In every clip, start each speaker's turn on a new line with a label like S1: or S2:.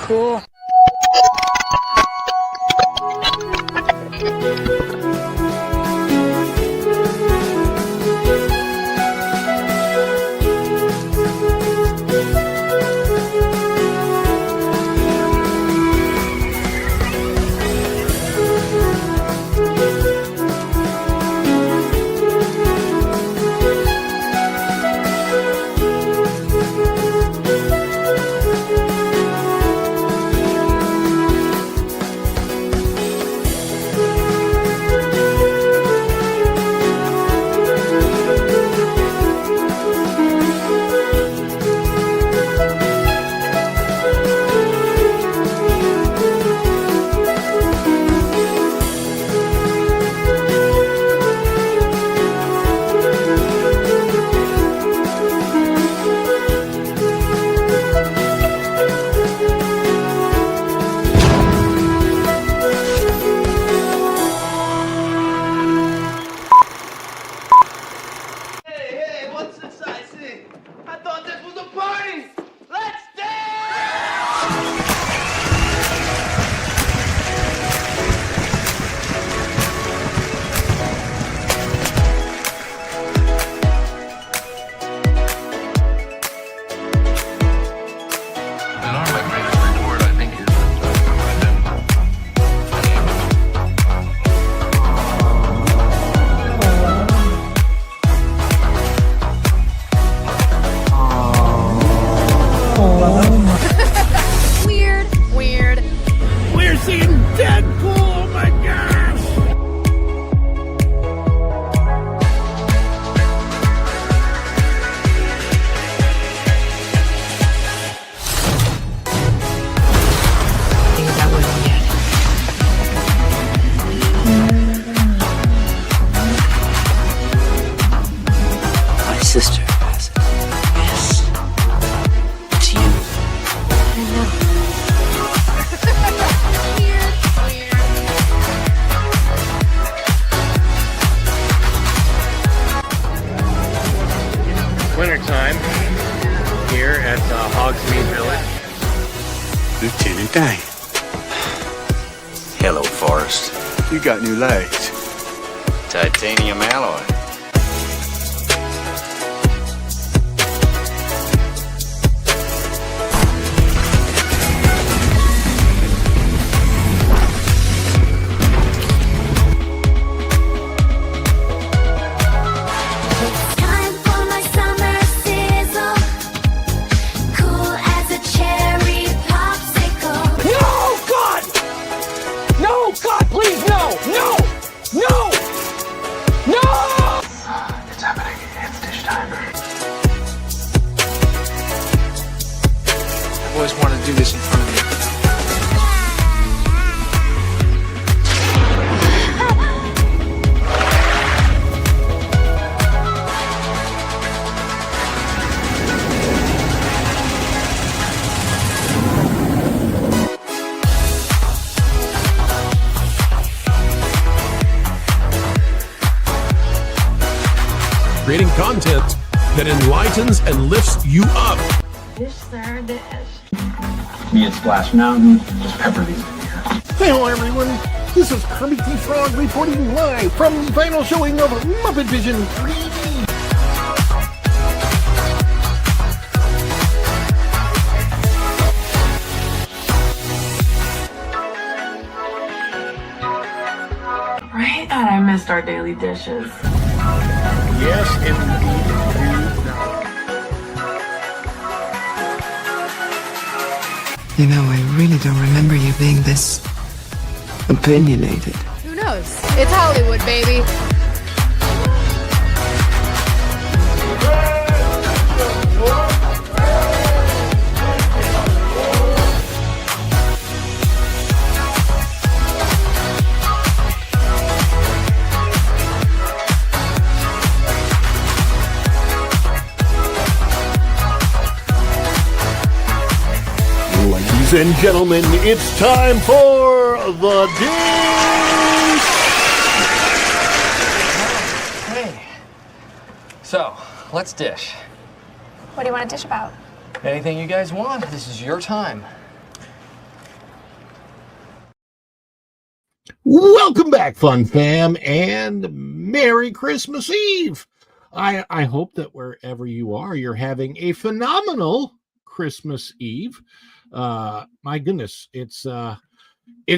S1: Cool.
S2: Weird.
S3: We're seeing Deadpool! Oh my gosh!
S1: That wasn't yet. My sister has it. Yes. It's you.
S4: Wintertime here at Hogsmeade Village.
S5: Lieutenant Dane,
S6: Hello, Forrest.
S5: you got new legs.
S6: Titanium alloy.
S2: Time for my summer sizzle. Cool as a cherry popsicle.
S3: No, God! No, God, please, no! No! No! No!
S4: It's happening. It's dish time.
S1: I've always wanted to do this in front of you.
S3: Creating content that enlightens and lifts you up.
S2: Dish, sir, dish.
S7: Me at Splash Mountain, just pepper these in here.
S3: Hello, everyone. This is Kermit the Frog reporting live from the final showing of Muppet Vision 3D.
S8: Right? And I missed our daily dishes.
S4: Yes, indeed.
S1: You know, I really don't remember you being this opinionated.
S2: Who knows? It's Hollywood, baby.
S3: Ladies and gentlemen, it's time for the dish.
S9: Hey. So, let's dish.
S10: What do you want to dish about?
S9: Anything you guys want. This is your time.
S3: Welcome back, Fun Fam, and Merry Christmas Eve. I hope that wherever you are, you're having a phenomenal Christmas Eve. My goodness, it's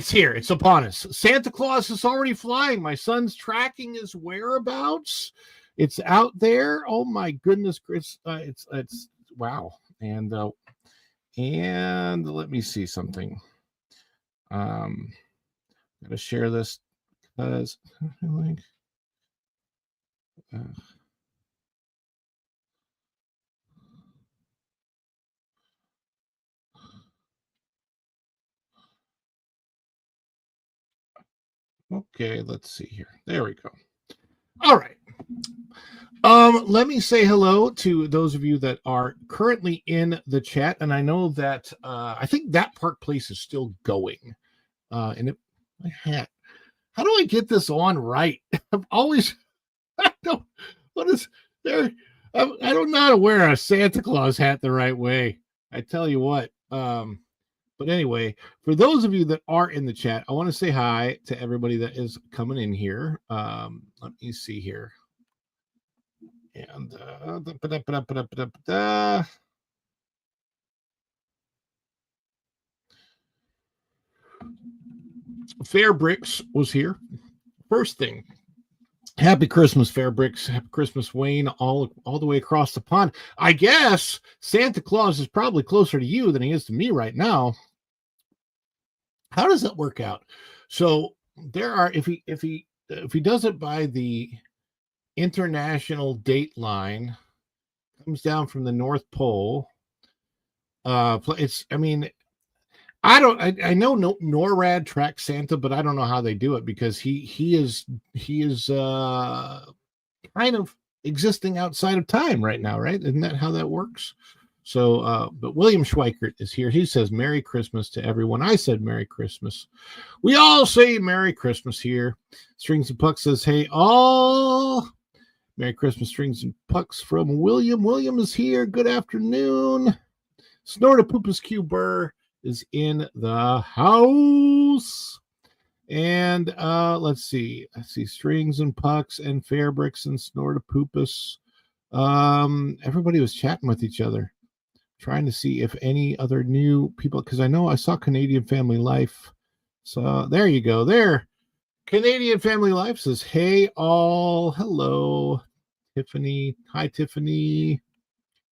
S3: here. It's upon us. Santa Claus is already flying. My son's tracking his whereabouts. It's out there. Oh my goodness, Chris! It's wow. And let me see something. Gotta share this because like. Okay, let's see here. There we go. All right. Let me say hello to those of you that are currently in the chat, and I know that I think that Park Place is still going. And my hat. How do I get this on right? I'm always. I don't. What is there? I don't know how to wear a Santa Claus hat the right way. I tell you what. But anyway, for those of you that are in the chat, I want to say hi to everybody that is coming in here. Let me see here. And Fair Bricks was here. First thing, happy Christmas, Fair Bricks. Happy Christmas, Wayne, all the way across the pond. I guess Santa Claus is probably closer to you than he is to me right now. How does that work out? So there are, if he does it by the international date line, comes down from the North Pole. I know NORAD tracks Santa, but I don't know how they do it because he is kind of existing outside of time right now, right? Isn't that how that works? So, but William Schweikert is here. He says, Merry Christmas to everyone. I said Merry Christmas. We all say Merry Christmas here. Strings and Pucks says, hey, all. Merry Christmas, Strings and Pucks from William. William is here. Good afternoon. Snortapoopas Q Burr is in the house. And let's see. Strings and Pucks and Fairbricks and Snortapoopas. Everybody was chatting with each other, trying to see if any other new people, because I know I saw Canadian Family Life. So there you go. There. Canadian Family Life says, hey, all. Hello, Tiffany. Hi, Tiffany.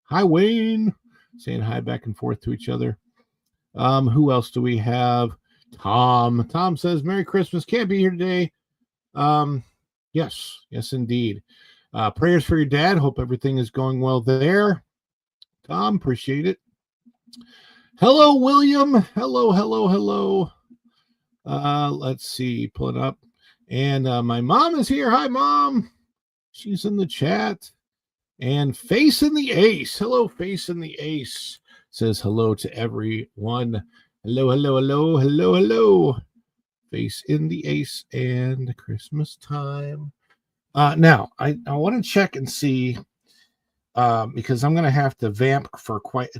S3: Hi, Wayne. Saying hi back and forth to each other. Who else do we have? Tom. Tom says, Merry Christmas. Can't be here today. Yes, indeed. Prayers for your dad. Hope everything is going well there. Tom, appreciate it. Hello, William. Hello. Let's see. Pull it up. And my mom is here. Hi, Mom. She's in the chat. And Face in the Ace. Hello, Face in the Ace. Says hello to everyone. Hello. Face in the Ace and Christmas time. Now, I want to check and see, because I'm going to have to vamp for quite...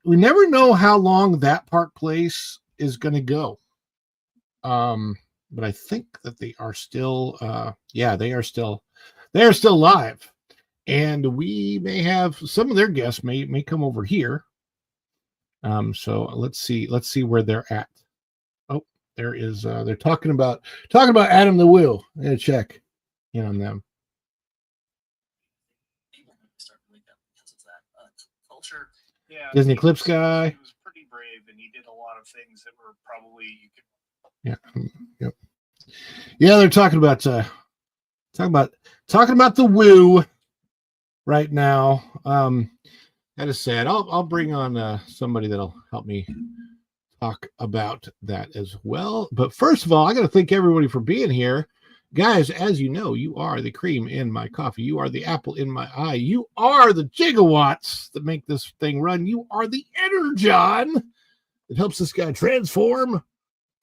S3: We never know how long that Park Place is going to go. But I think that they are still, they are still live. And we may have some of their guests may come over here. So let's see where they're at. Oh, there is, they're talking about Adam the Wheel. I'm going to check in on them.
S4: Yeah,
S3: Disney Clips guy.
S4: He was pretty brave, and he did a lot of things that were probably
S3: Yeah, they're talking about the Woo right now. That is sad. I'll bring on somebody that'll help me talk about that as well. But first of all, I got to thank everybody for being here. Guys, as you know, you are the cream in my coffee. You are the apple in my eye. You are the gigawatts that make this thing run. You are the energon that helps this guy transform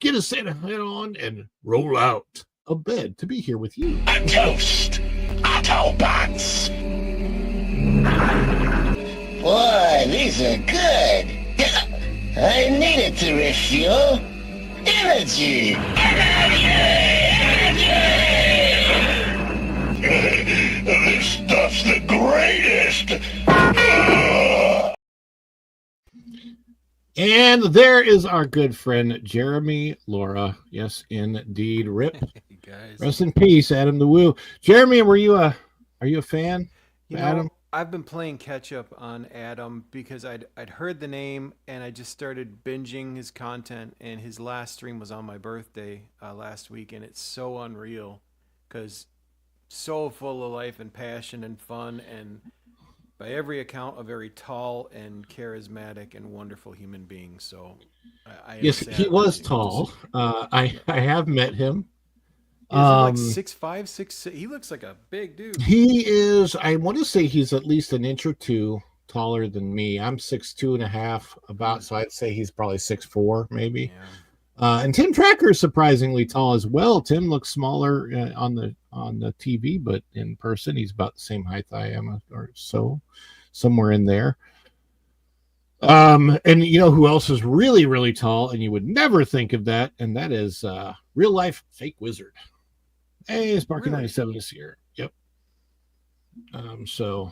S3: get a Santa hat on, and roll out of bed to be here with you.
S5: A toast. Otto Buns. Boy, these are good. I needed to refuel. Energy. This stuff's the greatest.
S3: And there is our good friend Jeremy Laura. Yes, indeed. Rip.
S11: Hey guys.
S3: Rest in peace, Adam the Woo. Jeremy, are you a fan?
S11: You
S3: Adam?
S11: know, I've been playing catch up on Adam because I'd heard the name and I just started binging his content, and his last stream was on my birthday last week, and it's so unreal because so full of life and passion and fun, and by every account a very tall and charismatic and wonderful human being. So
S3: Yes, he was tall. I have met him.
S11: Is he like 6'5", 6'6"? He looks like a big dude.
S3: He is, I want to say he's at least an inch or two taller than me. I'm 6'2.5" about, so I'd say he's probably 6'4", maybe.
S11: Yeah.
S3: And Tim Tracker is surprisingly tall as well. Tim looks smaller on the TV, but in person he's about the same height I am, or so, somewhere in there. And you know who else is really, really tall, and you would never think of that, and that is real life fake wizard. Hey, Sparky 97 is here. Yep. So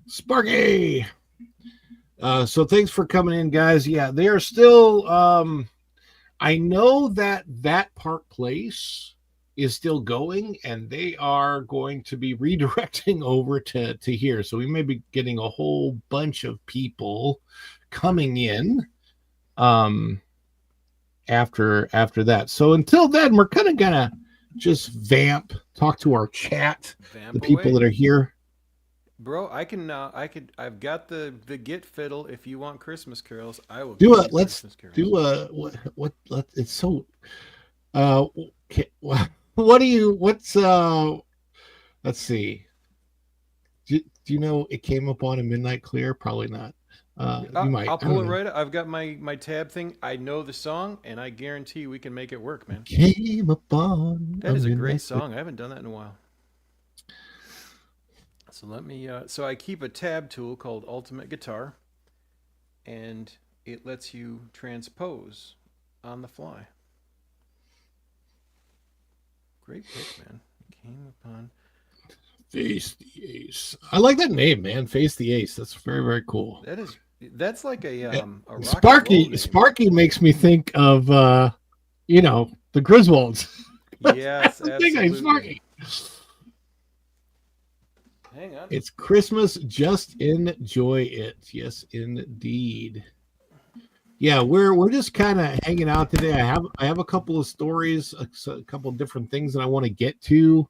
S3: Sparky. So thanks for coming in, guys. Yeah, they are still I know that Park Place is still going, and they are going to be redirecting over to here. So we may be getting a whole bunch of people coming in after that. So until then, we're kind of gonna just talk to our chat, the people that are here.
S11: Bro, I've got the Git fiddle. If you want Christmas carols, I will
S3: do
S11: it.
S3: Let's do what it's so okay, let's see. Do you know it came up on a Midnight Clear? Probably not. You might.
S11: I'll pull it right up. I've got my tab thing. I know the song, and I guarantee we can make it work, man.
S3: Came upon.
S11: That is a great song. I haven't done that in a while. So let me. So I keep a tab tool called Ultimate Guitar, and it lets you transpose on the fly. Great pick, man. Came upon.
S3: Face the Ace. I like that name, man. Face the Ace. That's very, very cool.
S11: That's like a rock
S3: Sparky makes me think of the Griswolds.
S11: Yes, absolutely.
S3: Sparky.
S11: Hang on.
S3: It's Christmas. Just enjoy it. Yes, indeed. Yeah, we're just kind of hanging out today. I have a couple of stories, a couple of different things that I want to get to.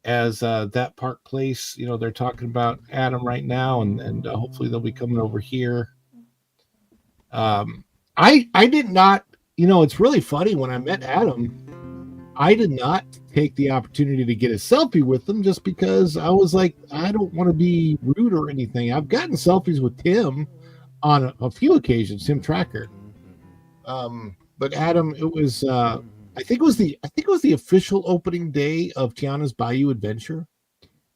S3: As that Park Place, they're talking about Adam right now, and hopefully they'll be coming over here. I did not, it's really funny. When I met Adam, I did not take the opportunity to get a selfie with him just because I was like, I don't want to be rude or anything. I've gotten selfies with Tim on a few occasions, Tim Tracker. But Adam, it was I think it was the official opening day of Tiana's Bayou Adventure,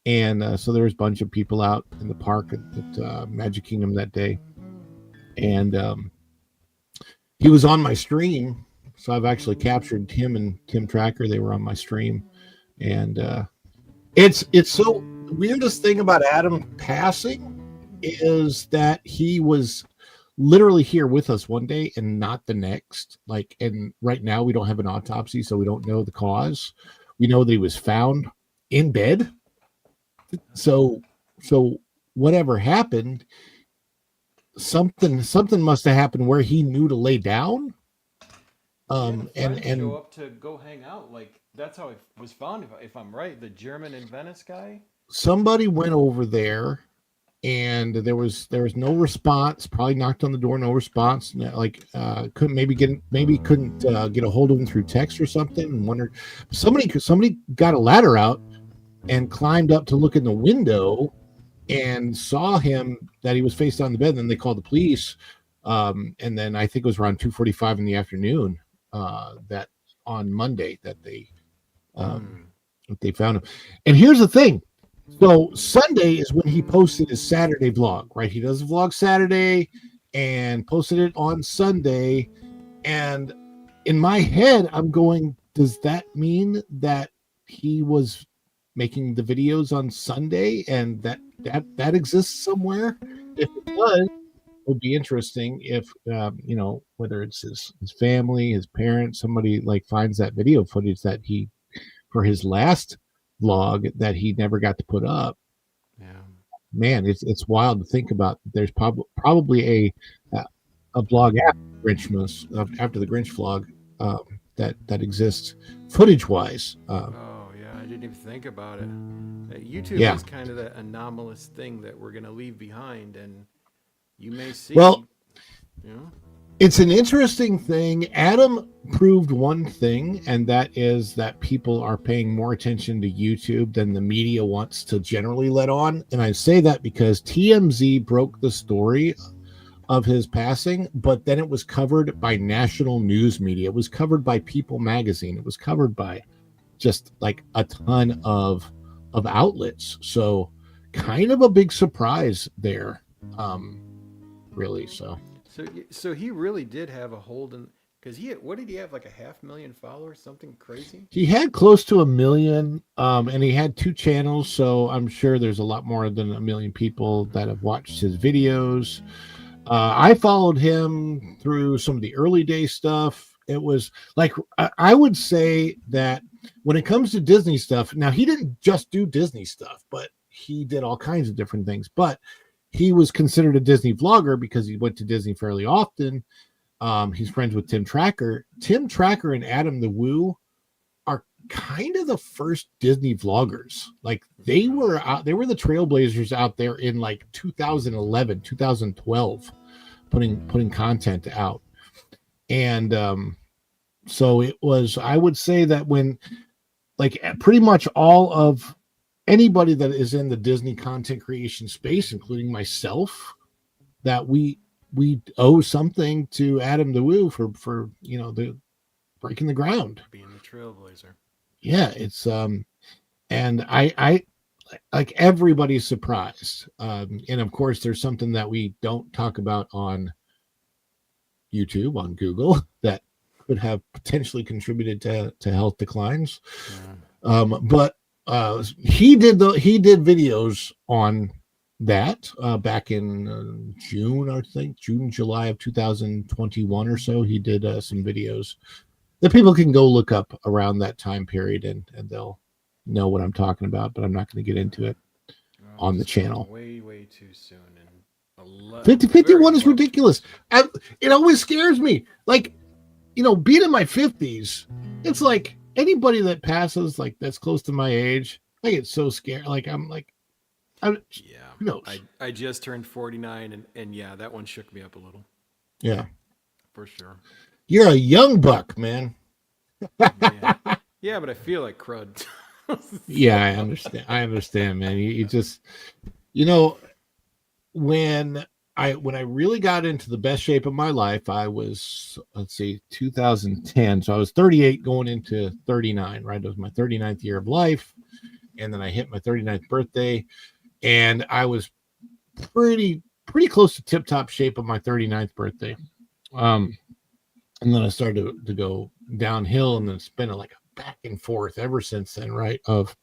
S3: and so there was a bunch of people out in the park at Magic Kingdom that day, and he was on my stream, so I've actually captured him and Tim Tracker. They were on my stream, and it's so weirdest thing about Adam passing is that he was literally here with us one day and not the next. And right now we don't have an autopsy, so we don't know the cause. We know that he was found in bed. So whatever happened, something must have happened where he knew to lay down.
S11: And show up to go hang out. That's how it was found, if I'm right. The German in Venice guy.
S3: Somebody went over there, and there was no response. Probably knocked on the door, no response. Couldn't get a hold of him through text or something, and wondered. Somebody got a ladder out and climbed up to look in the window and saw him, that he was face down the bed. And then they called the police. And then I think it was around 2:45 in the afternoon that on Monday that they found him. And here's the thing. So Sunday is when he posted his Saturday vlog, right? He does a vlog Saturday and posted it on Sunday. And in my head, I'm going, does that mean that he was making the videos on Sunday and that exists somewhere? If it does, it would be interesting if, whether it's his family, his parents, somebody like finds that video footage that he, for his last vlog that he never got to put up.
S11: Yeah,
S3: man, it's wild to think about. There's probably a vlog after the Grinch vlog that exists footage wise.
S11: oh yeah, I didn't even think about it. YouTube
S3: Yeah.
S11: is kind of the anomalous thing that we're gonna leave behind, and you may see.
S3: Well,
S11: you know,
S3: it's an interesting thing. Adam proved one thing, and that is that people are paying more attention to YouTube than the media wants to generally let on. And I say that because TMZ broke the story of his passing, but then it was covered by national news media. It was covered by People magazine. It was covered by just like a ton of outlets. So kind of a big surprise there, really.
S11: So he really did have a hold in, because what did he have, like 500,000 followers, something crazy?
S3: He had close to 1 million, and he had 2 channels, so I'm sure there's a lot more than 1 million people that have watched his videos. I followed him through some of the early day stuff. It was like, I would say that when it comes to Disney stuff, now he didn't just do Disney stuff, but he did all kinds of different things. But he was considered a Disney vlogger because he went to Disney fairly often. He's friends with Tim Tracker. Tim Tracker and Adam the Woo are kind of the first Disney vloggers. Like they were the trailblazers out there in like 2011, 2012, putting content out. And so it was, I would say that when like pretty much all of anybody that is in the Disney content creation space, including myself, that we owe something to Adam the Woo for the breaking the ground,
S11: Being the trailblazer.
S3: yeah. It's and I like everybody's surprised, and of course there's something that we don't talk about on YouTube, on Google, that could have potentially contributed to health declines. But he did videos on that back in June, I think July of 2021 or so. He did some videos that people can go look up around that time period, and they'll know what I'm talking about, but I'm not going to get into it on the channel.
S11: Way too soon. And
S3: 51 is ridiculous. It always scares me. Like, being in my 50s, it's like anybody that passes like that's close to my age, I get so scared. Like who knows?
S11: I just turned 49, and yeah, that one shook me up a little.
S3: Yeah,
S11: For sure.
S3: you're a young buck, man.
S11: Yeah, but I feel like crud.
S3: Yeah, I understand, man. You just, when I really got into the best shape of my life, I was, 2010. So I was 38 going into 39, right? It was my 39th year of life. And then I hit my 39th birthday, and I was pretty close to tip top shape of my 39th birthday. And then I started to go downhill, and then it's been like a back and forth ever since then, right? Of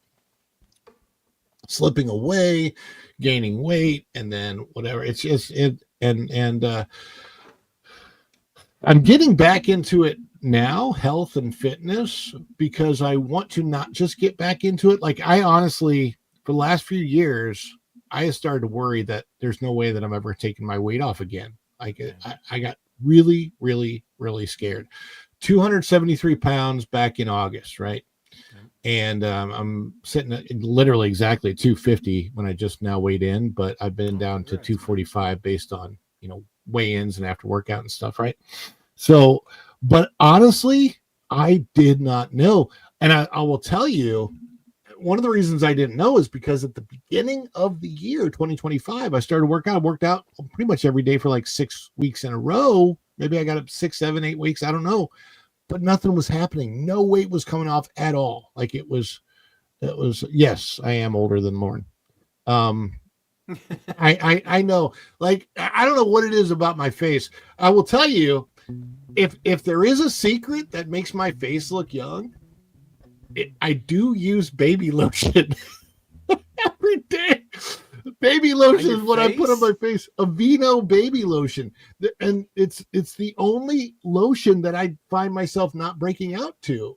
S3: slipping away, gaining weight, and then whatever. It's just I'm getting back into it now, health and fitness, because I want to not just get back into it. Like, I honestly, for the last few years, I started to worry that there's no way that I'm ever taking my weight off again. Like, I got really, really, really scared. 273 pounds back in August, right? And I'm sitting at literally exactly 250 when I just now weighed in, but I've been down to 245 based on, weigh-ins and after workout and stuff, right? So, but honestly, I did not know. And I will tell you, one of the reasons I didn't know is because at the beginning of the year 2025, I started working out. I worked out pretty much every day for like 6 weeks in a row. Maybe I got up 6, 7, 8 weeks. I don't know, but nothing was happening. No weight was coming off at all. Like it was. Yes, I am older than Lauren. I know. Like I don't know what it is about my face. I will tell you, if there is a secret that makes my face look young, I do use baby lotion every day. Baby lotion is what I put on my face. Aveeno baby lotion, and it's the only lotion that I find myself not breaking out to.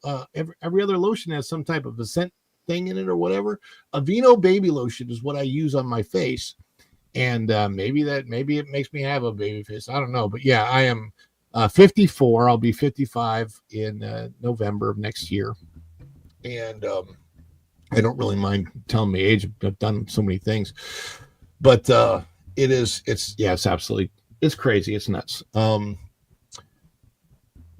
S3: Every other lotion has some type of a scent thing in it or whatever. Aveeno baby lotion is what I use on my face, and maybe it makes me have a baby face. I don't know, but yeah, I am 54. I'll be 55 in November of next year. And I don't really mind telling my age. I've done so many things, but it's absolutely, it's crazy. It's nuts. So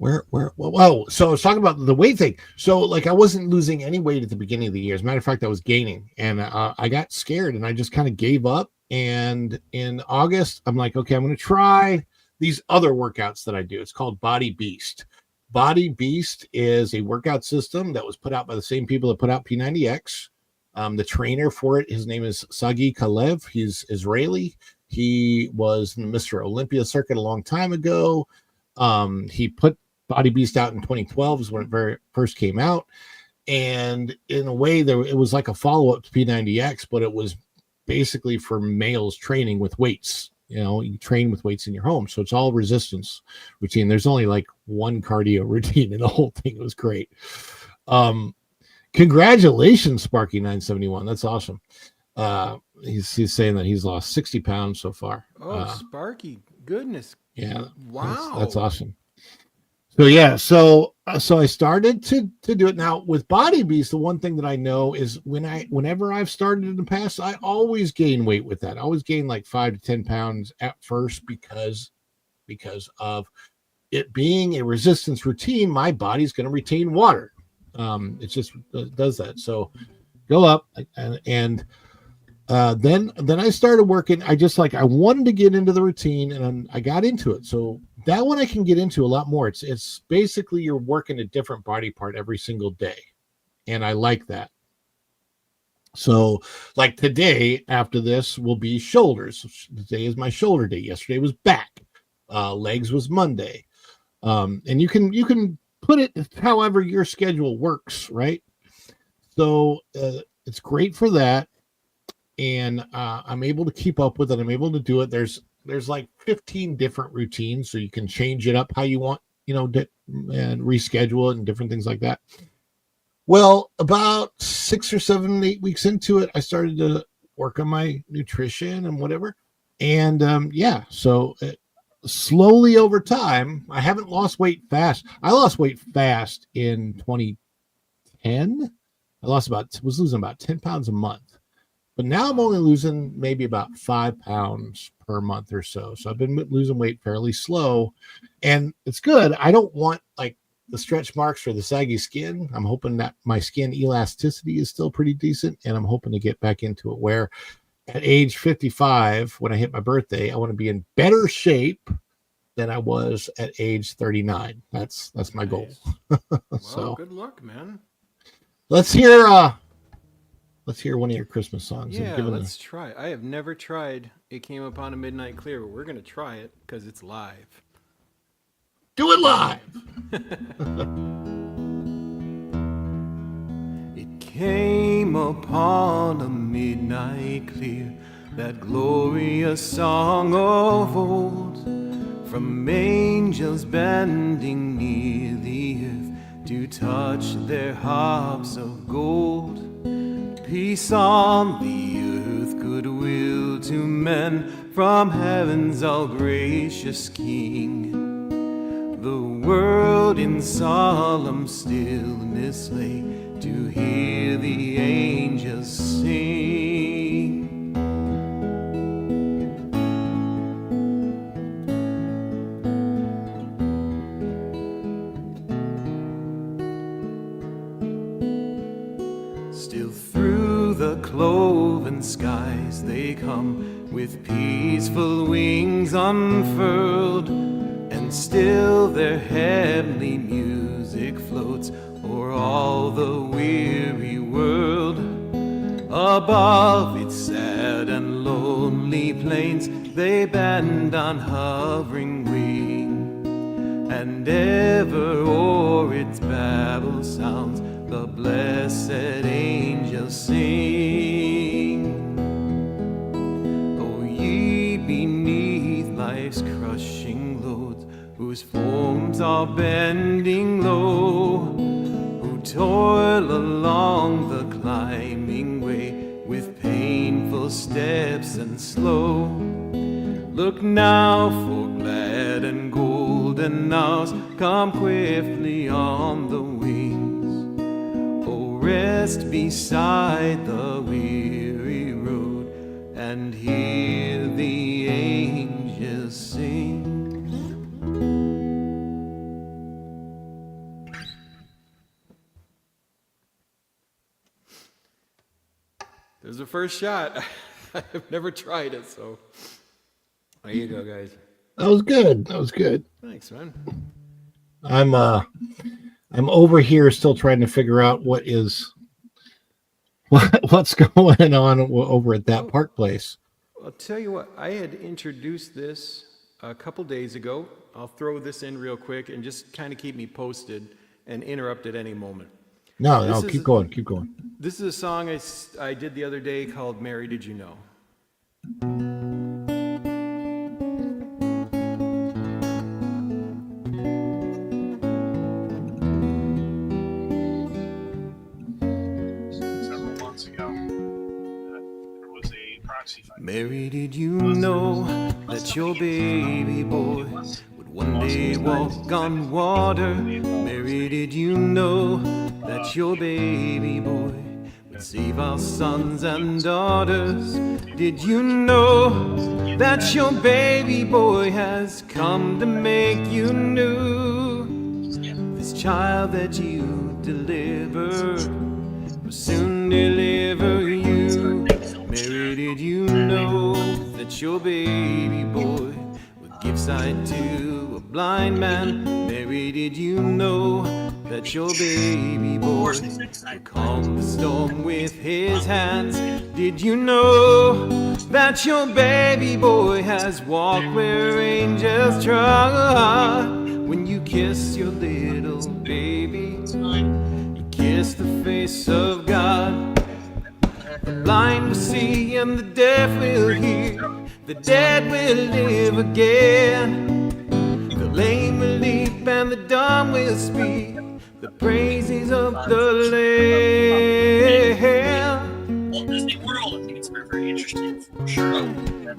S3: I was talking about the weight thing. So like I wasn't losing any weight at the beginning of the year. As a matter of fact, I was gaining, and I got scared and I just kind of gave up. And in August, I'm like, okay, I'm going to try these other workouts that I do. It's called Body Beast. Body Beast is a workout system that was put out by the same people that put out P90X. The trainer for it, his name is Sagi Kalev. He's Israeli. He was in the Mr. Olympia circuit a long time ago. He put Body Beast out in 2012 is when it very first came out. And in a way, it was like a follow-up to P90X, but it was basically for males training with weights. You know, you train with weights in your home. So it's all resistance routine. There's only like one cardio routine in the whole thing. It was great. Congratulations, Sparky 971. That's awesome. He's saying that he's lost 60 pounds so far.
S11: Oh, Sparky. Goodness.
S3: Yeah.
S11: Wow.
S3: That's awesome. So yeah, so I started to do it. Now with Body Beast, the one thing that I know is whenever I've started in the past, I always gain weight with that. I always gain like 5 to 10 pounds at first because of it being a resistance routine. My body's going to retain water. It just does that. So go up and then I started working. I wanted to get into the routine, and I got into it. So that one I can get into a lot more. It's basically you're working a different body part every single day, and I like that. So like today after this will be shoulders. Today is my shoulder day. Yesterday was back. Legs was Monday. And you can put it however your schedule works, right? So it's great for that. And I'm able to keep up with it. I'm able to do it. There's like 15 different routines, so you can change it up how you want, and reschedule it and different things like that. Well, about 6 or 7, 8 weeks into it, I started to work on my nutrition and whatever. And so slowly over time, I haven't lost weight fast. I lost weight fast in 2010. I was losing about 10 pounds a month. But now I'm only losing maybe about 5 pounds per month or so. So I've been losing weight fairly slow, and it's good. I don't want like the stretch marks or the saggy skin. I'm hoping that my skin elasticity is still pretty decent, and I'm hoping to get back into it where at age 55, when I hit my birthday, I want to be in better shape than I was at age 39. That's my goal.
S11: So good luck, man.
S3: Let's hear one of your Christmas songs.
S11: Yeah, let's try. I have never tried It Came Upon a Midnight Clear, but we're going to try it because it's live.
S3: Do it live!
S11: It came upon a midnight clear, that glorious song of old, from angels bending near the earth to touch their harps of gold. Peace on the earth, goodwill to men, from heaven's all gracious King. The world in solemn stillness lay to hear the angels sing. Still cloven skies they come, with peaceful wings unfurled, and still their heavenly music floats o'er all the weary world. Above its sad and lonely plains they bend on hovering wing, and ever o'er its babel sounds the blessed angels sing. O ye beneath life's crushing loads, whose forms are bending low, who toil along the climbing way with painful steps and slow, look now for glad and golden hours come swiftly on the wings. Oh, rest beside the weary road and hear the angels sing. There's the first shot. I've never tried it, so there you go, guys.
S3: That was good. That was good.
S11: Thanks, man.
S3: I'm over here still trying to figure out what's going on over at that park place.
S11: I'll tell you what, I had introduced this a couple days ago. I'll throw this in real quick and just kind of keep me posted and interrupt at any moment.
S3: No, keep going.
S11: This is a song I did the other day called Mary, Did You Know?
S4: Several months ago, there was a proxy fight.
S11: Mary, did you know that your baby boy would one day walk on water? Mary, did you know that your baby boy would save our sons and daughters? Did you know that your baby boy has come to make you new? This child that you delivered will soon deliver you. Mary, did you know that your baby boy would give sight to a blind man? Mary, did you know that your baby boy would calm the storm with his hands? Did you know that your baby boy has walked where angels trod? When you kiss your little baby, you kiss the face of God. The blind will see and the deaf will hear, the dead will live again, the lame will leap and the dumb will speak the praises of the Lamb.
S12: Walt Disney World, I think it's very, very interesting for sure.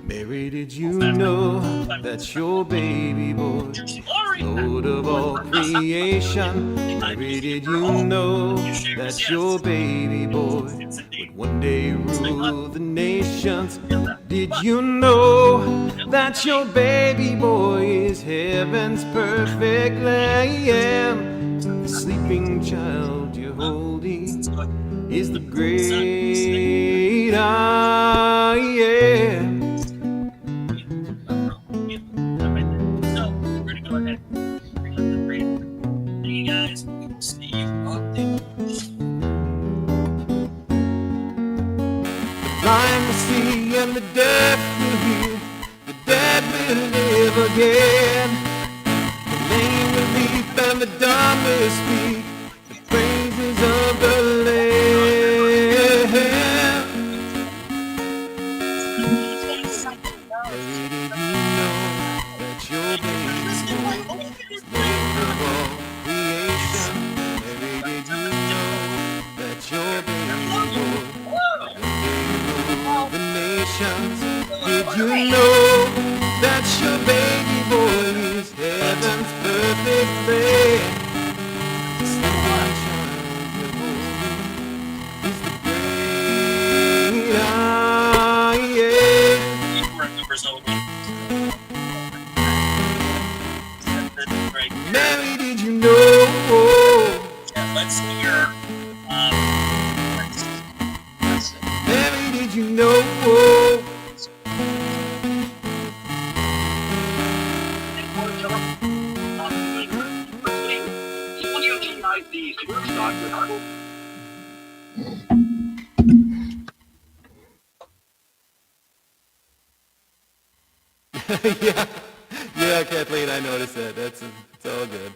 S11: Mary, did you know that your baby boy, Lord of all creation? Mary, did you know that your baby boy would one day rule the nations? Did you know that your baby boy is heaven's perfect lamb? The sleeping child you're holding is the great I am.
S12: So, we're going to go ahead and bring up the break. Thank you guys. We will see you on the
S11: blind will see and the deaf will hear, the dead will live again, the lame will leap and the dumb will speak the praises of the Lamb. Mary, did you know that your baby boy is Lord of all creation? Mary, did you know that your baby boy the nations? Did you know that your baby boy is heaven's perfect lamb? The sleeping child you're holding is the great I am. Mary, did you know?
S12: Yeah, let's hear.
S11: Mary, did you know? Yeah, Kathleen, I noticed that. It's all good.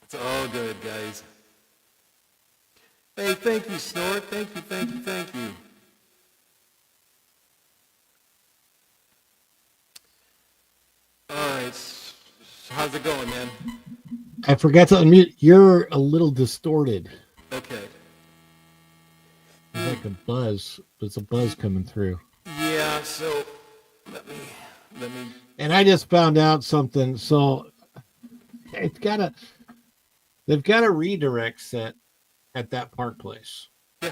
S11: It's all good, guys. Hey, thank you, Snort. Thank you. All right, so how's it going, man?
S3: I forgot to unmute. You're a little distorted.
S11: Okay.
S3: It's like a buzz. There's a buzz coming through.
S11: Yeah, so let me.
S3: And I just found out something. So they've got a redirect set at that Park Place.
S11: Yeah.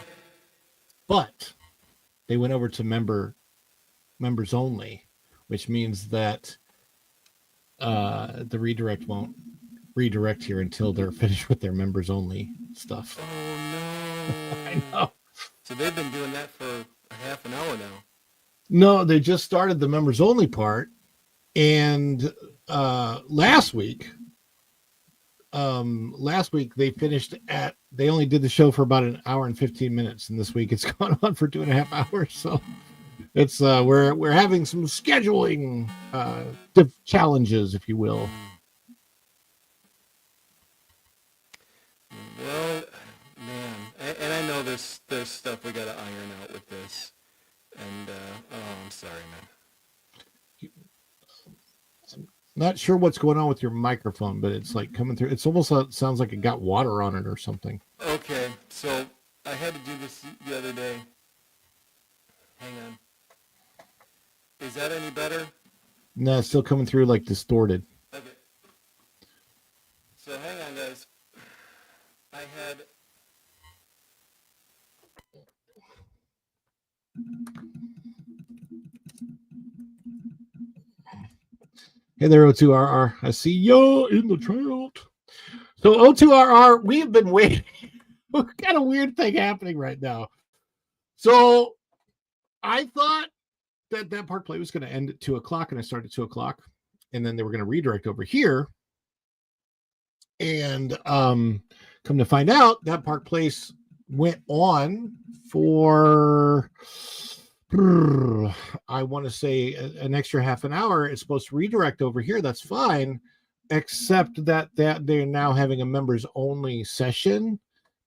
S3: But they went over to members only, which means that the redirect won't redirect here until they're finished with their members only stuff.
S11: Oh no.
S3: I know.
S11: So they've been doing that for a half an hour now.
S3: No, they just started the members only part, and last week they finished they only did the show for about an hour and 15 minutes, and this week it's gone on for 2.5 hours. So it's we're having some scheduling challenges, if you will.
S11: Well, man, and I know there's stuff we got to iron out with this, and I'm sorry, man.
S3: Not sure what's going on with your microphone, but it's like coming through. It's almost sounds like it got water on it or something.
S11: Okay, so I had to do this the other day. Hang on. Is that any better?
S3: No, it's still coming through like distorted.
S11: Okay. So hang on, guys. I had...
S3: Hey there, O2RR. I see you in the chat. So O2RR, we have been waiting. We've got a weird thing happening right now. So I thought that Park Play was going to end at 2 o'clock, and I started at 2 o'clock, and then they were going to redirect over here. And come to find out, that Park Place went on for... I want to say an extra half an hour. It's supposed to redirect over here. That's fine, except that they're now having a members only session.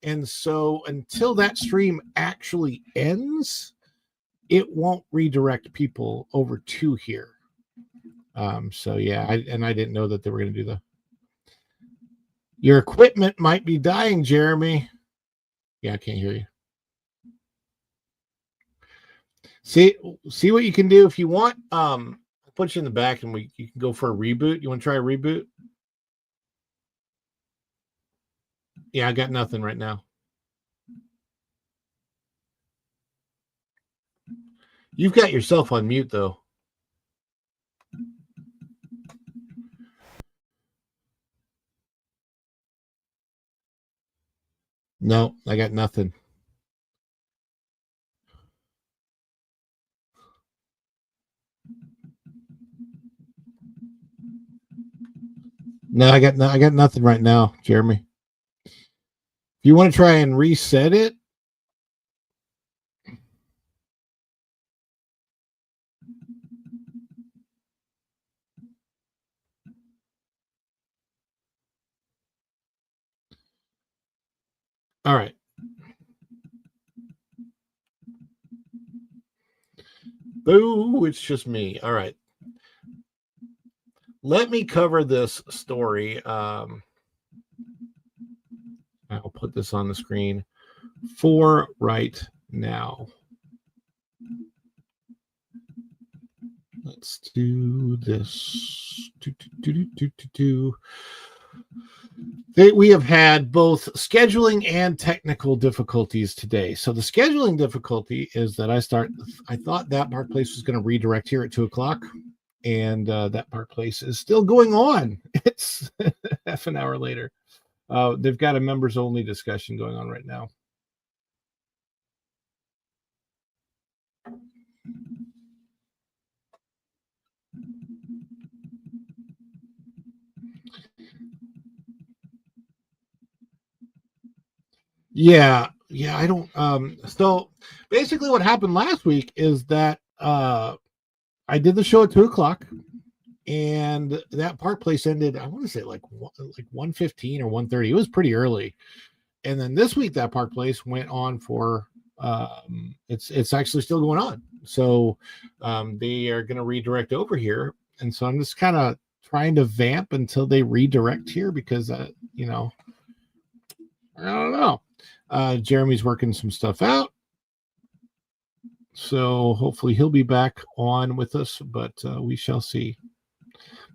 S3: And so until that stream actually ends, it won't redirect people over to here. So yeah, I didn't know that they were going to do that. Your equipment might be dying, Jeremy. Yeah, I can't hear you. See what you can do if you want. I'll put you in the back and you can go for a reboot. You want to try a reboot? Yeah, I got nothing right now. You've got yourself on mute though. No, I got nothing. No, I got nothing right now, Jeremy. If you want to try and reset it, all right. Boo, it's just me. All right. Let me cover this story. I'll put this on the screen for right now. Let's do this. We have had both scheduling and technical difficulties today. So the scheduling difficulty is that I thought that Park Place was going to redirect here at 2 o'clock. And that Park Place is still going on. It's half an hour later. They've got a members only discussion going on right now. Yeah, I don't so basically what happened last week is that I did the show at 2:00 and that Park Place ended, I want to say like 1:15 or 1:30. It was pretty early. And then this week that Park Place went on for it's actually still going on. So they are going to redirect over here, and so I'm just kind of trying to vamp until they redirect here because you know, I don't know. Jeremy's working some stuff out, so hopefully he'll be back on with us, but we shall see.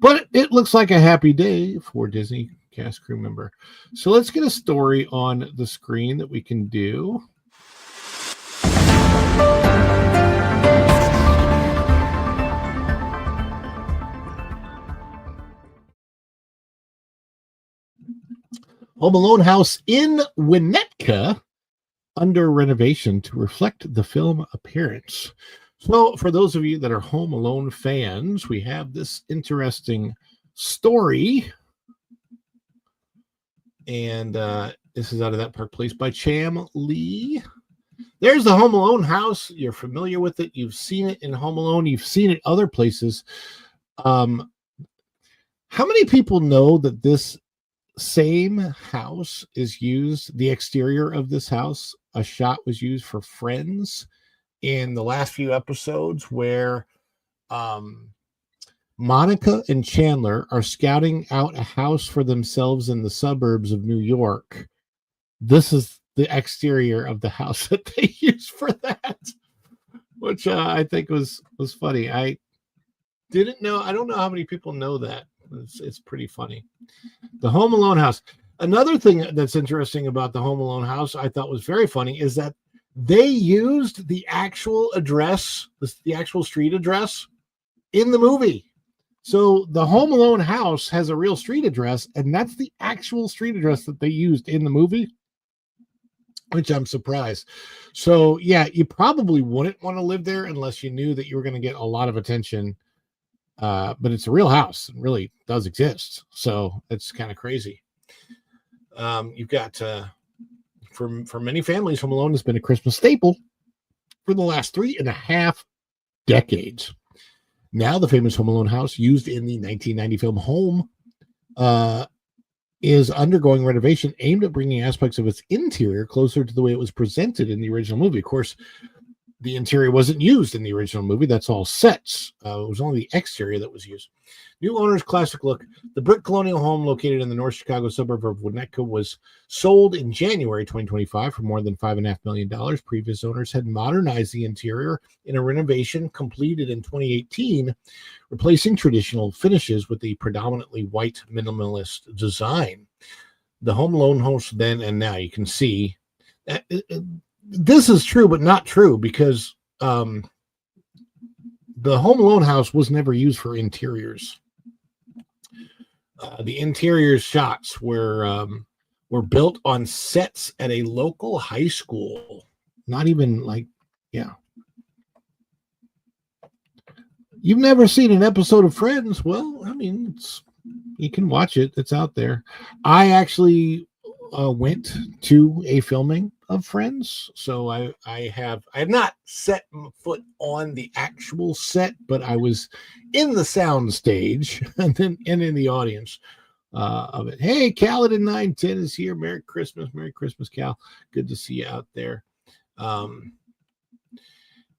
S3: But it looks like a happy day for Disney cast crew member. So let's get a story on the screen that we can do. Home Alone house in Winnetka under renovation to reflect the film appearance. So for those of you that are Home Alone fans, we have this interesting story. And this is out of that Park Place by Cham Lee. There's the Home Alone house. You're familiar with it. You've seen it in Home Alone. You've seen it other places. How many people know that this same house is used, the exterior of this house, a shot was used for Friends in the last few episodes where Monica and Chandler are scouting out a house for themselves in the suburbs of New York. This is the exterior of the house that they use for that, which I think was funny. I didn't know. I don't know how many people know that. It's pretty funny. The Home Alone house. Another thing that's interesting about the Home Alone house I thought was very funny is that they used the actual address, the actual street address in the movie. So the Home Alone house has a real street address, and that's the actual street address that they used in the movie, which I'm surprised. So yeah, you probably wouldn't want to live there unless you knew that you were going to get a lot of attention. But it's a real house. It really does exist. So it's kind of crazy. You've got for many families, Home Alone has been a Christmas staple for the last 3.5 decades. Now, the famous Home Alone house, used in the 1990 film Home, is undergoing renovation aimed at bringing aspects of its interior closer to the way it was presented in the original movie. Of course, the interior wasn't used in the original movie. That's all sets. It was only the exterior that was used. New owner's classic look. The brick colonial home located in the North Chicago suburb of Winnetka was sold in January 2025 for more than $5.5 million. Previous owners had modernized the interior in a renovation completed in 2018, replacing traditional finishes with a predominantly white minimalist design. The Home Alone house then and now, you can see that this is true, but not true, because the Home Alone house was never used for interiors. The interior shots were built on sets at a local high school. Not even like, yeah. You've never seen an episode of Friends? Well, I mean, you can watch it. It's out there. I actually went to a filming of Friends, so I have not set foot on the actual set, but I was in the sound stage and in the audience of it. Hey, Cal at 910 is here. Merry Christmas, Cal. Good to see you out there.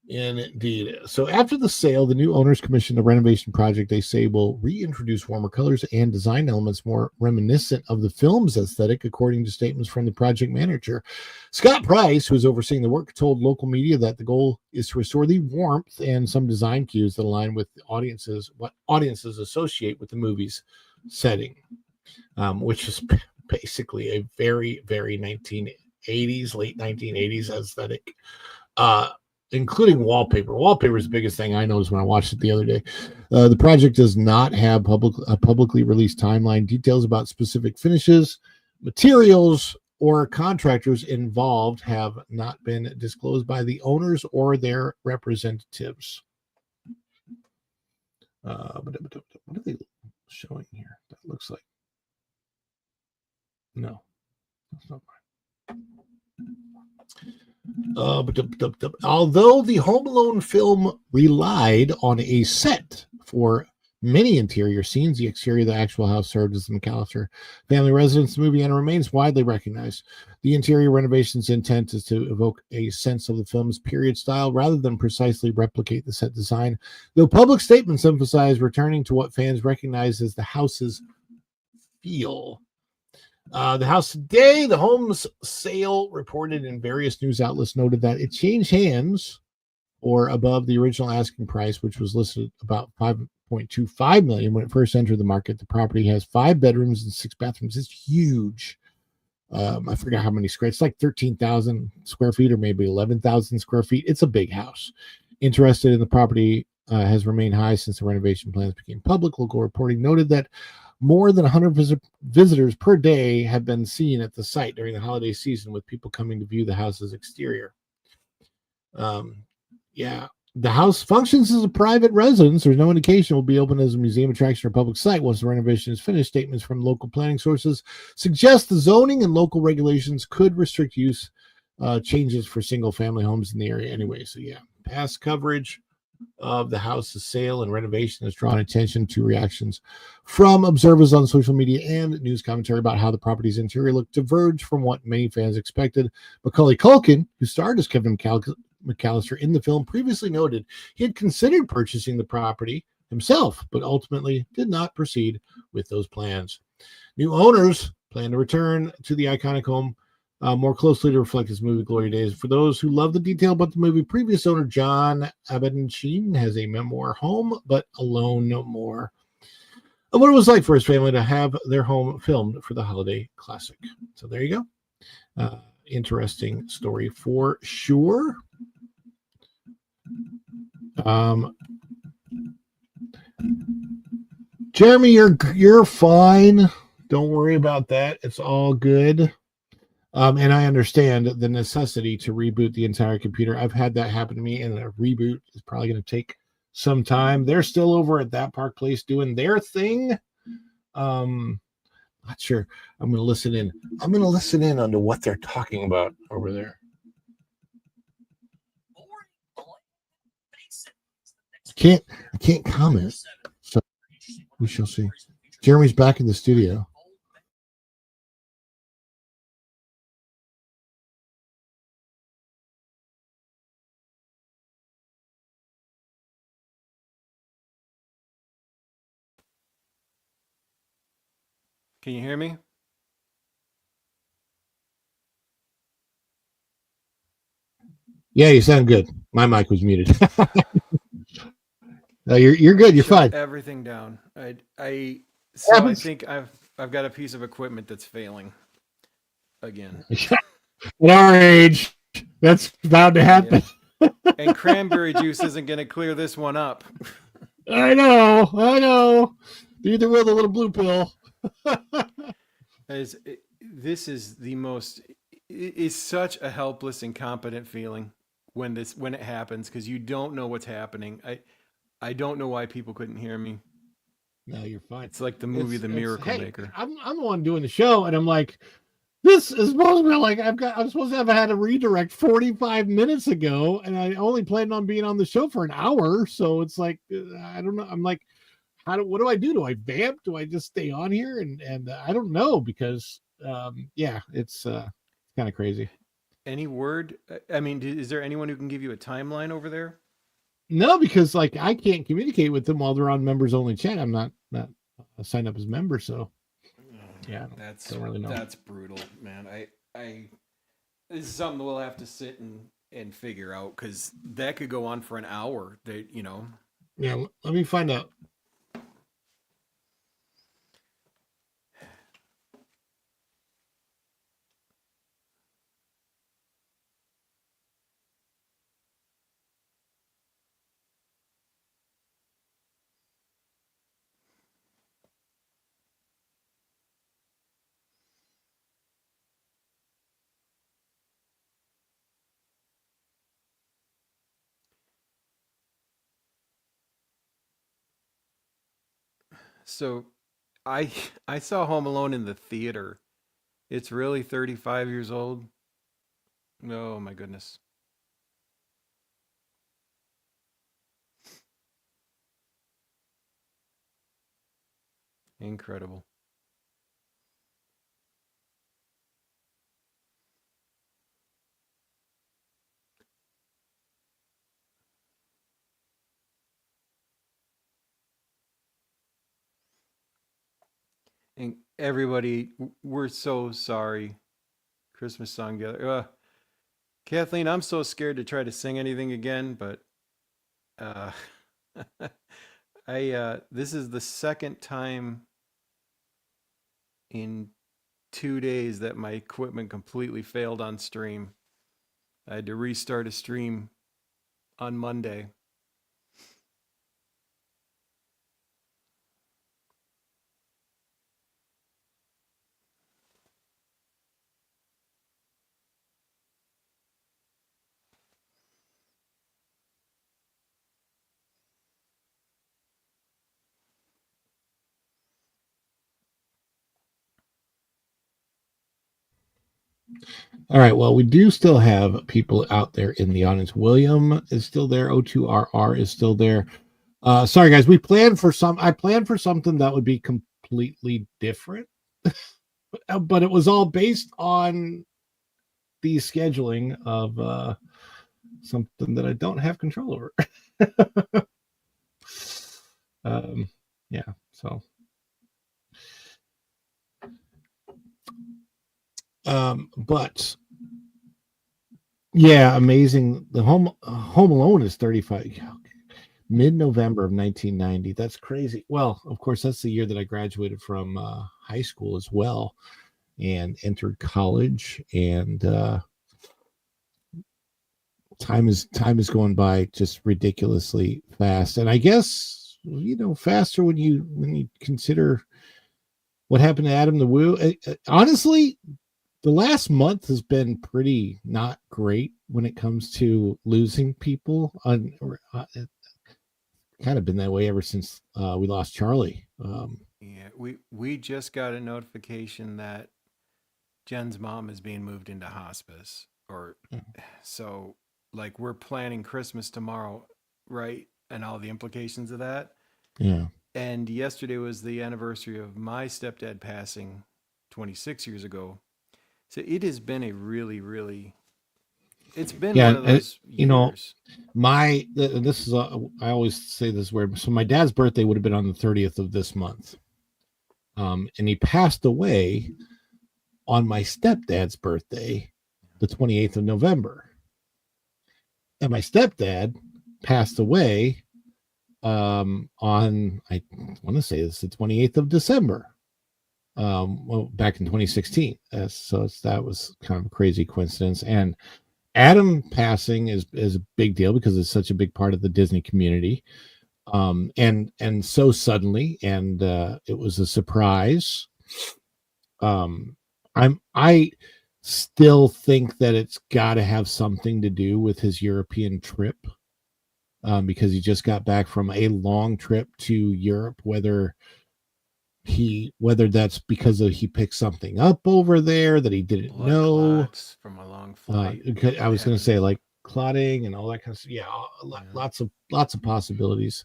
S3: Indeed. So after the sale, the new owners commissioned a renovation project they say will reintroduce warmer colors and design elements more reminiscent of the film's aesthetic, according to statements from the project manager. Scott Price, who is overseeing the work, told local media that the goal is to restore the warmth and some design cues that align with what audiences associate with the movie's setting, which is basically a very, very 1980s, late 1980s aesthetic. Including wallpaper. Wallpaper is the biggest thing I noticed when I watched it the other day. The project does not have publicly released timeline. Details about specific finishes, materials, or contractors involved have not been disclosed by the owners or their representatives. What are they showing here? That looks like no, that's not right. Although the Home Alone film relied on a set for many interior scenes, the exterior of the actual house served as the McAllister family residence movie and remains widely recognized. The interior renovation's intent is to evoke a sense of the film's period style rather than precisely replicate the set design, though public statements emphasize returning to what fans recognize as the house's feel. The house today, the home's sale reported in various news outlets noted that it changed hands or above the original asking price, which was listed about $5.25 million when it first entered the market. The property has 5 bedrooms and 6 bathrooms. It's huge. I forgot how many square. It's like 13,000 square feet or maybe 11,000 square feet. It's a big house. Interested in the property has remained high since the renovation plans became public. Local reporting noted that more than 100 visitors per day have been seen at the site during the holiday season, with people coming to view the house's exterior. The house functions as a private residence. There's no indication it will be open as a museum attraction or public site once the renovation is finished. Statements from local planning sources suggest the zoning and local regulations could restrict use changes for single-family homes in the area anyway. So, past coverage of the house's sale and renovation has drawn attention to reactions from observers on social media and news commentary about how the property's interior looked diverged from what many fans expected. Macaulay Culkin, who starred as Kevin McAllister in the film, previously noted he had considered purchasing the property himself, but ultimately did not proceed with those plans. New owners plan to return to the iconic home more closely to reflect his movie glory days. For those who love the detail about the movie, previous owner John Abenshine has a memoir, Home But Alone No More, of what it was like for his family to have their home filmed for the holiday classic. So there you go. Interesting story for sure. Jeremy, you're fine. Don't worry about that. It's all good. And I understand the necessity to reboot the entire computer. I've had that happen to me, and a reboot is probably going to take some time. They're still over at that Park Place doing their thing. Not sure. I'm going to listen in. I'm going to listen in onto what they're talking about over there. I can't comment. So we shall see. Jeremy's back in the studio.
S11: Can you hear me?
S3: Yeah, you sound good. My mic was muted. No, you're good. You're fine.
S11: Everything down. I think I've got a piece of equipment that's failing again.
S3: At our age, that's bound to happen.
S11: Yeah. And cranberry juice isn't going to clear this one up.
S3: I know. Neither will the little blue pill.
S11: This is the most. It's such a helpless, incompetent feeling when it happens, because you don't know what's happening. I don't know why people couldn't hear me.
S3: No, you're fine.
S11: It's like the movie The Miracle Maker.
S3: I'm the one doing the show, and I'm like, this is supposed to be like I'm supposed to have had a redirect 45 minutes ago, and I only planned on being on the show for an hour. So it's like I don't know. I'm like, what do I do? Do I vamp? Do I just stay on here? And I don't know, because it's kind of crazy.
S11: Any word? I mean, is there anyone who can give you a timeline over there?
S3: No, because like I can't communicate with them while they're on members only chat. I'm not signed up as member, so yeah, don't really know.
S11: That's brutal, man. I this is something we'll have to sit and figure out, because that could go on for an hour.
S3: Yeah, let me find out.
S11: So I I saw Home Alone in the theater. It's really 35 years old. Oh my goodness. Incredible. And everybody, we're so sorry. Christmas song together. Kathleen, I'm so scared to try to sing anything again, but uh, this is the second time in 2 days that my equipment completely failed on stream. I had to restart a stream on Monday.
S3: All right. Well, we do still have people out there in the audience. William is still there. O2RR is still there. Sorry, guys. I planned for something that would be completely different, but it was all based on the scheduling of something that I don't have control over. Yeah. So. But yeah, amazing. The Home Alone is 35. Mid-November of 1990. That's crazy. Well, of course, that's the year that I graduated from high school as well, and entered college. And time is going by just ridiculously fast. And I guess faster when you consider what happened to Adam the Woo. Honestly, the last month has been pretty not great when it comes to losing people. It's kind of been that way ever since we lost Charlie.
S11: Yeah, we just got a notification that Jen's mom is being moved into hospice, so like we're planning Christmas tomorrow, right? And all the implications of that.
S3: Yeah.
S11: And yesterday was the anniversary of my stepdad passing 26 years ago. So it has been a really, really, it's been one of those years.
S3: This is, I always say this word. So my dad's birthday would have been on the 30th of this month. And he passed away on my stepdad's birthday, the 28th of November. And my stepdad passed away on, I want to say this, the 28th of December. Back in 2016. So that was kind of a crazy coincidence. And Adam passing is a big deal because it's such a big part of the Disney community. And so suddenly, and it was a surprise. I still think that it's got to have something to do with his European trip, because he just got back from a long trip to Europe, whether that's because he picked something up over there that he didn't know
S11: from a long flight.
S3: I was going to say like clotting and all that kind of stuff. Yeah, lots of possibilities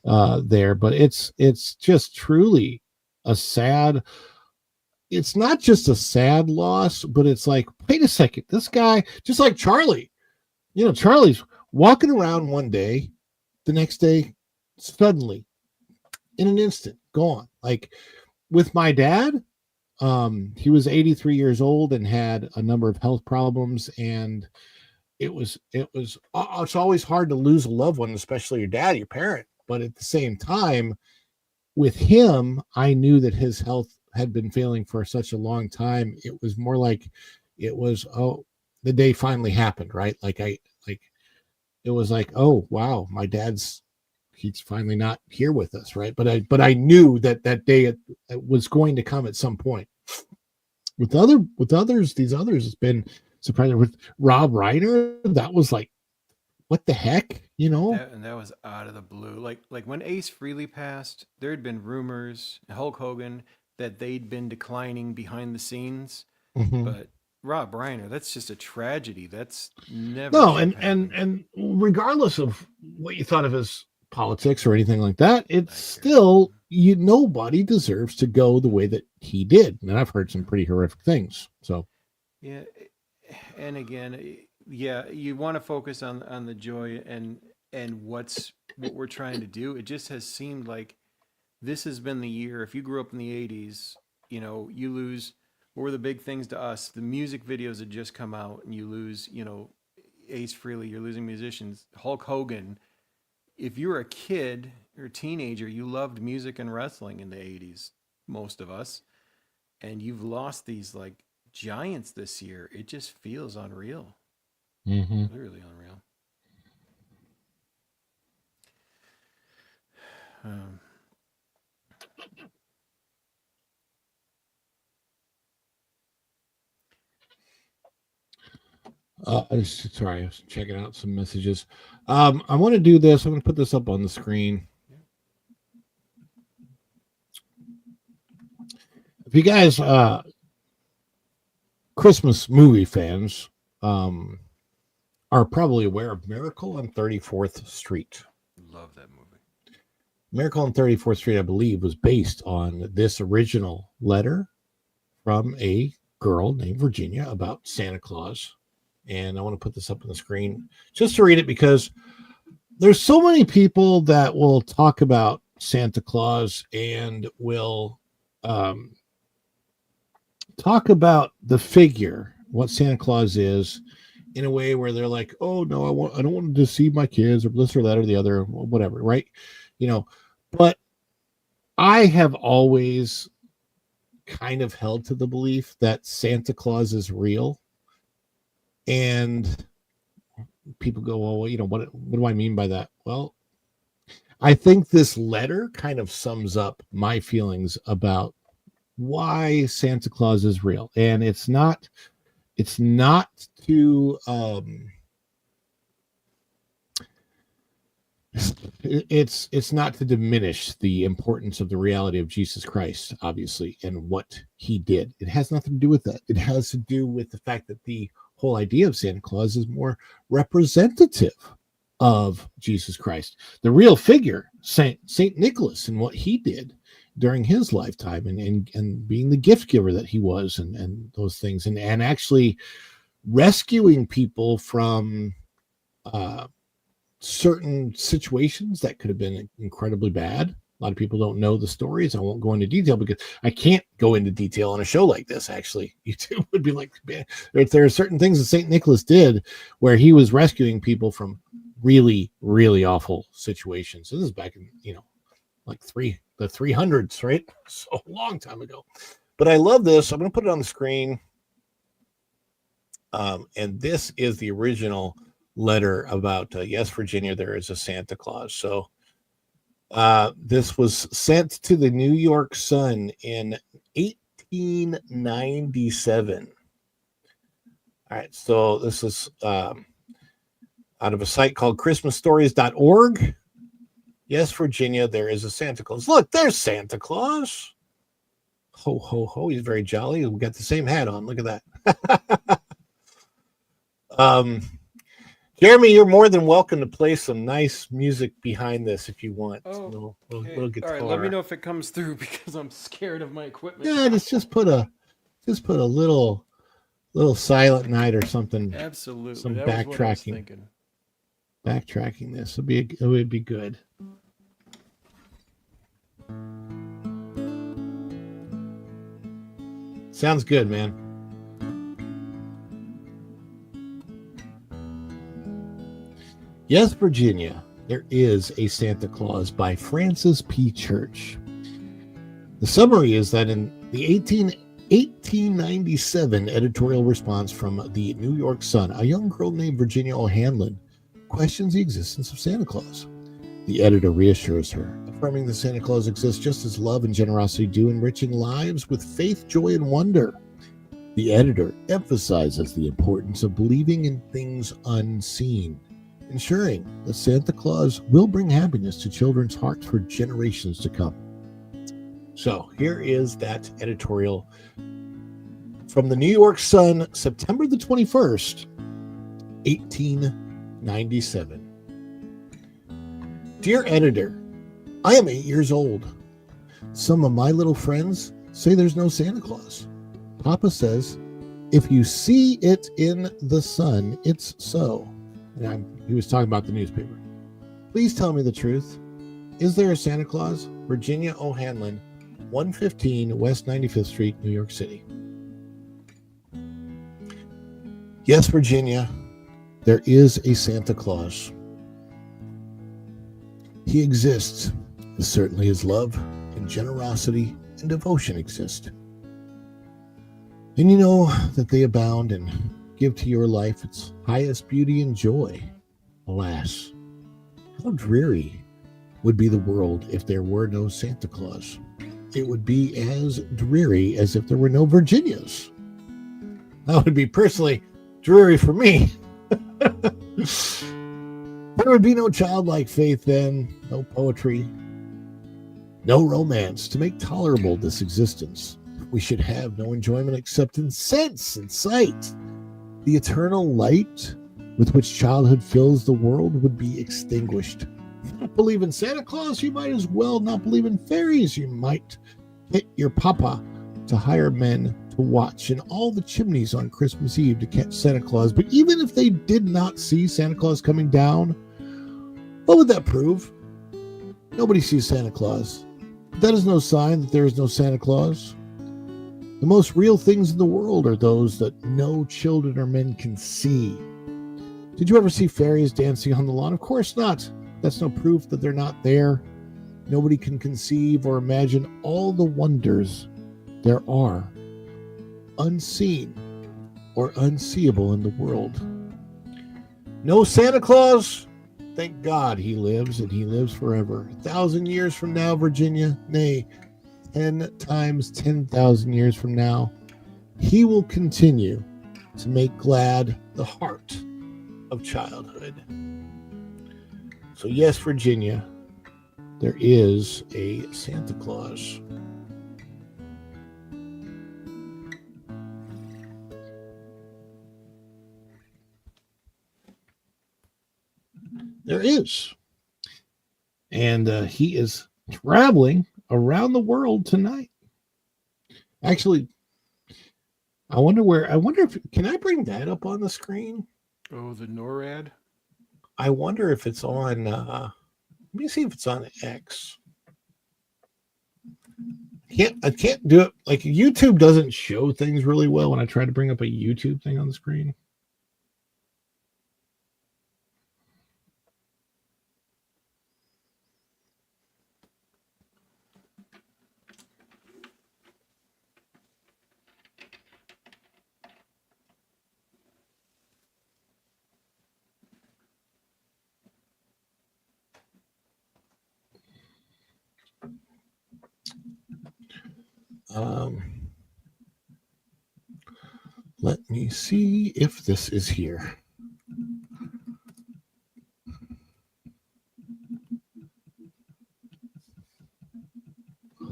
S3: there, but it's just truly a sad. It's not just a sad loss, but it's like, wait a second, this guy, just like Charlie, Charlie's walking around one day, the next day, suddenly, in an instant, gone. Like with my dad, he was 83 years old and had a number of health problems, and it's always hard to lose a loved one, especially your dad, your parent. But at the same time, with him, I knew that his health had been failing for such a long time. It was more like it was, the day finally happened, right? It was like, oh wow, my dad's, he's finally not here with us, right? But I knew that day it was going to come at some point. With others, it's been surprising. With Rob Reiner, that was like what the heck, you know?
S11: And that was out of the blue. Like when Ace Frehley passed, there had been rumors, Hulk Hogan, that they'd been declining behind the scenes.
S3: Mhm.
S11: But Rob Reiner, that's just a tragedy. That's never.
S3: No,
S11: should happen.
S3: and regardless of what you thought of his politics or anything like that, it's still nobody deserves to go the way that he did. And I've heard some pretty horrific things. So
S11: Yeah, and again, yeah, you want to focus on the joy and what we're trying to do. It just has seemed like this has been the year. If you grew up in the 80s, you lose, what were the big things to us? The music videos had just come out, and you lose, Ace Frehley, you're losing musicians. Hulk Hogan. If you were a kid or a teenager, you loved music and wrestling in the 80s, most of us, and you've lost these like giants this year. It just feels unreal. Literally unreal.
S3: Sorry, I was checking out some messages. I want to do this. I'm going to put this up on the screen. If you guys, Christmas movie fans, are probably aware of Miracle on 34th Street.
S11: Love that movie.
S3: Miracle on 34th Street, I believe, was based on this original letter from a girl named Virginia about Santa Claus. And I want to put this up on the screen just to read it, because there's so many people that will talk about Santa Claus and will talk about the figure, what Santa Claus is, in a way where they're like, oh no, I don't want to deceive my kids, or this or that or the other, or whatever, right? But I have always kind of held to the belief that Santa Claus is real. And people go, well, what do I mean by that? Well, I think this letter kind of sums up my feelings about why Santa Claus is real. And it's not to it's not to diminish the importance of the reality of Jesus Christ, obviously, and what he did. It has nothing to do with that. It has to do with the fact that the whole idea of Santa Claus is more representative of Jesus Christ, the real figure, Saint Nicholas, and what he did during his lifetime, and being the gift giver that he was, and those things, and actually rescuing people from certain situations that could have been incredibly bad. A lot of people don't know the stories. I won't go into detail because I can't go into detail on a show like this. Actually, YouTube would be like, there are certain things that St. Nicholas did where he was rescuing people from really, really awful situations. This is back in, like the 300s, right? So a long time ago. But I love this. I'm going to put it on the screen. And this is the original letter about, yes, Virginia, there is a Santa Claus. So this was sent to the New York Sun in 1897. All right, so this is out of a site called christmasstories.org. Yes, Virginia, there is a Santa Claus. Look, there's Santa Claus. Ho, ho, ho. He's very jolly. We got the same hat on. Look at that. Jeremy, you're more than welcome to play some nice music behind this if you want.
S11: Oh,
S3: little guitar.
S11: All right, let me know if it comes through because I'm scared of my equipment.
S3: Yeah, just put a little Silent Night or something.
S11: Absolutely.
S3: Some
S11: that was what I was
S3: backtracking.
S11: thinking.
S3: Backtracking this it would be good. Sounds good, man. Yes, Virginia, there is a Santa Claus by Francis P. Church. The summary is that in the 1897 editorial response from the New York Sun, a young girl named Virginia O'Hanlon questions the existence of Santa Claus. The editor reassures her, affirming that Santa Claus exists just as love and generosity do, enriching lives with faith, joy, and wonder. The editor emphasizes the importance of believing in things unseen. ensuring that Santa Claus will bring happiness to children's hearts for generations to come. So here is that editorial from the New York Sun, September the 21st, 1897. Dear editor, I am 8 years old. Some of my little friends say there's no Santa Claus. Papa says, if you see it in the sun, it's so. And he was talking about the newspaper. Please tell me the truth. Is there a Santa Claus? Virginia O'Hanlon, 115 West 95th Street, New York City. Yes, Virginia, there is a Santa Claus. He exists, as certainly as love and generosity and devotion exist. And you know that they abound and give to your life its highest beauty and joy. Alas, how dreary would be the world if there were no Santa Claus. It would be as dreary as if there were no Virginias. That would be personally dreary for me. There would be no childlike faith then, no poetry, no romance to make tolerable this existence. We should have no enjoyment except in sense and sight. The eternal light with which childhood fills the world would be extinguished. If you don't believe in Santa Claus, you might as well not believe in fairies. You might get your papa to hire men to watch in all the chimneys on Christmas Eve to catch Santa Claus. But even if they did not see Santa Claus coming down, what would that prove? Nobody sees Santa Claus. That is no sign that there is no Santa Claus. The most real things in the world are those that no children or men can see. Did you ever see fairies dancing on the lawn? Of course not. That's no proof that they're not there. Nobody can conceive or imagine all the wonders there are, unseen or unseeable in the world. No Santa Claus? Thank God he lives, and he lives forever. 1,000 years from now, Virginia, nay, 10 times 10,000 years from now, he will continue to make glad the heart of childhood. So yes, Virginia, there is a Santa Claus. There is. And he is traveling around the world tonight. Actually, I wonder if, can I bring that up on the screen?
S11: Oh, the NORAD?
S3: I wonder if it's on, let me see if it's on X. I can't do it. Like YouTube doesn't show things really well when I try to bring up a YouTube thing on the screen. Let me see if this is here.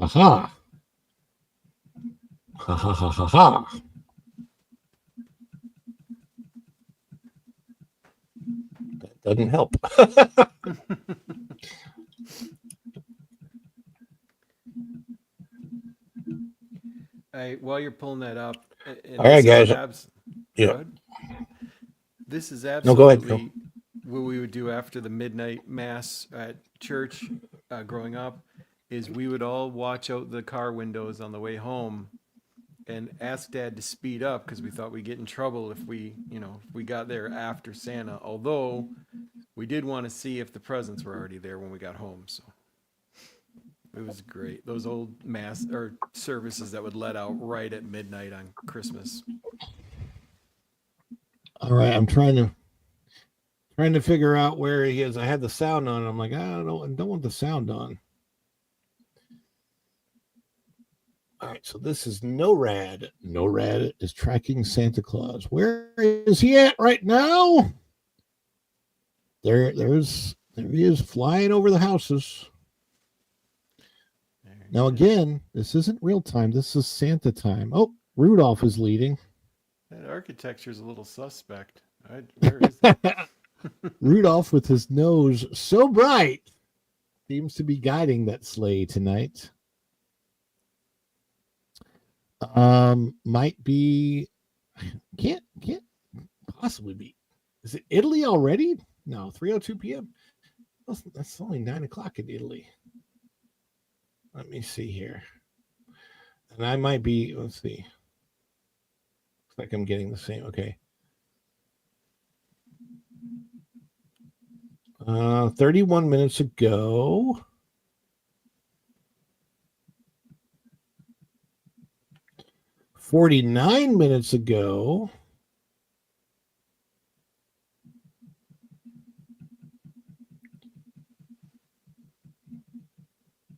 S3: Aha. Ha ha ha ha ha. That doesn't help.
S11: While you're pulling that up,
S3: all right, guys. Yeah.
S11: This is
S3: No, go ahead.
S11: absolutely what we would do after the midnight mass at church growing up. Is we would all watch out the car windows on the way home and ask Dad to speed up because we thought we'd get in trouble if we got there after Santa. Although we did want to see if the presents were already there when we got home. So it was great. Those old mass or services that would let out right at midnight on Christmas.
S3: All right, I'm trying to figure out where he is. I had the sound on. I'm like, I don't want the sound on. All right, so this is NORAD. NORAD is tracking Santa Claus. Where is he at right now? There he is flying over the houses. Now again, this isn't real time. This is Santa time. Oh, Rudolph is leading.
S11: That architecture is a little suspect. Where is that?
S3: Rudolph with his nose so bright seems to be guiding that sleigh tonight. Might be can't possibly be. Is it Italy already? No, 3:02 p.m. That's only 9 o'clock in Italy. Let me see here. And I might be, let's see. Looks like I'm getting the same. Okay. 31 minutes ago. "49 minutes ago."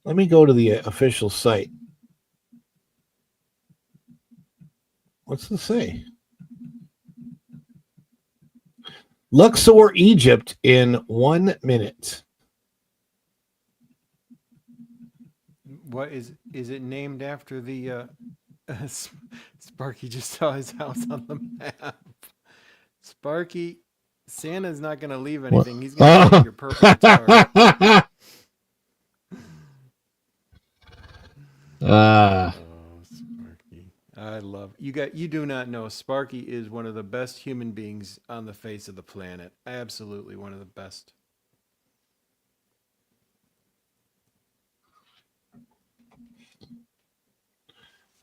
S3: Let me go to the official site. What's it say? Luxor, Egypt in 1 minute.
S11: What is it named after the Sparky just saw his house on the map. Sparky, Santa's not going to leave anything. He's going to take your purple guitar. Oh, Sparky. I love you. You do not know Sparky is one of the best human beings on the face of the planet. Absolutely one of the best.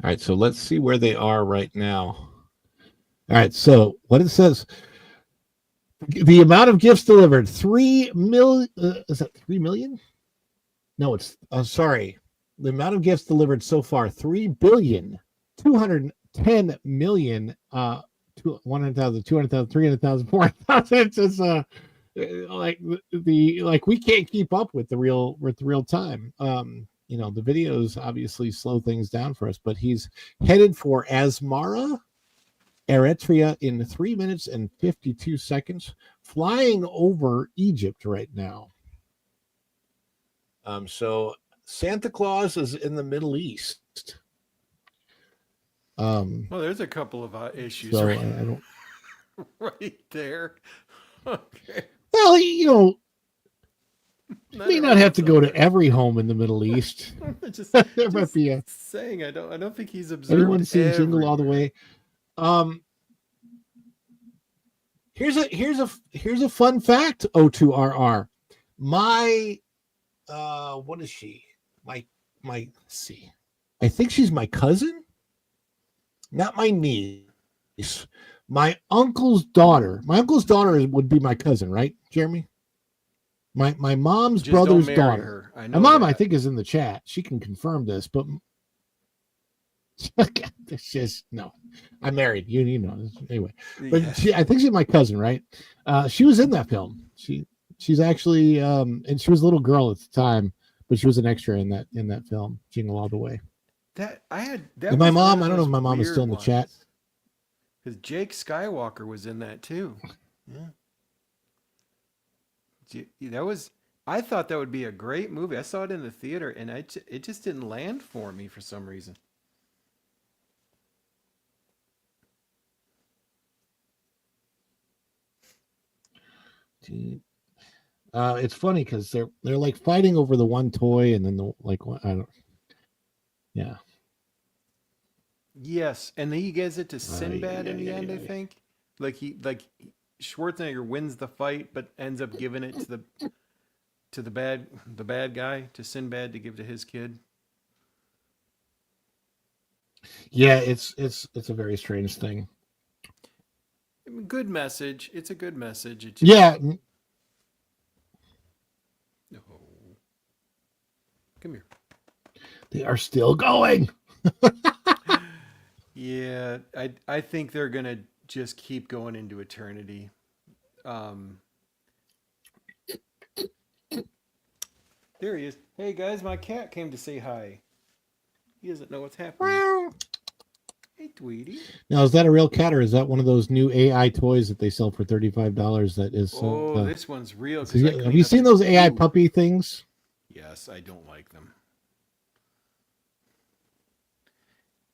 S3: All right, so let's see where they are right now. All right, so what it says, the amount of gifts delivered, 3 million. Is that 3 million? No, it's sorry. The amount of gifts delivered so far, 3,210,000,000. 100,000, 200,000, 300,000, 400,000. It's just like we can't keep up with the real time. You know, the videos obviously slow things down for us, but he's headed for Asmara, Eritrea in 3 minutes and 52 seconds, flying over Egypt right now. So Santa Claus is in the Middle East.
S11: Well, there's a couple of issues
S3: so
S11: right,
S3: I don't...
S11: right there. Okay.
S3: Well, you know, you may not have to go to every home in the Middle East. There might be a
S11: saying I don't think he's observed.
S3: Anyone seen Jingle All the Way? Here's a fun fact. O2RR. My what is she? My let's see. I think she's my cousin. Not my niece. My uncle's daughter. My uncle's daughter would be my cousin, right, Jeremy? My mom's
S11: Just
S3: brother's
S11: don't marry
S3: daughter.
S11: her. I
S3: My
S11: know
S3: mom,
S11: that.
S3: I think, is in the chat. She can confirm this, but it's just no. I'm married. You know. Anyway, but
S11: Yeah.
S3: I think she's my cousin, right? She was in that film. She's actually and she was a little girl at the time, but she was an extra in that film, Jingle All the Way.
S11: That
S3: And my mom, I don't know if my mom is still in the chat.
S11: Because Jake Skywalker was in that too. Yeah. I thought that would be a great movie. I saw it in the theater, and it just didn't land for me for some reason.
S3: It's funny because they're like fighting over the one toy, and then the I don't. Yeah.
S11: Yes, and then he gives it to Sinbad in the end. I think, like Schwarzenegger wins the fight, but ends up giving it to the bad guy, to Sinbad, to give to his kid.
S3: Yeah, it's a very strange thing.
S11: I mean, good message. It's a good message. It just,
S3: Yeah.
S11: No. Come here.
S3: They are still going.
S11: Yeah, I think they're gonna just keep going into eternity. There he is. Hey guys, my cat came to say hi. He doesn't know what's happening. Hey Tweety.
S3: Now, is that a real cat or is that one of those new AI toys that they sell for $35 that is
S11: This one's real.
S3: have you seen those AI puppy things?
S11: Yes, I don't like them.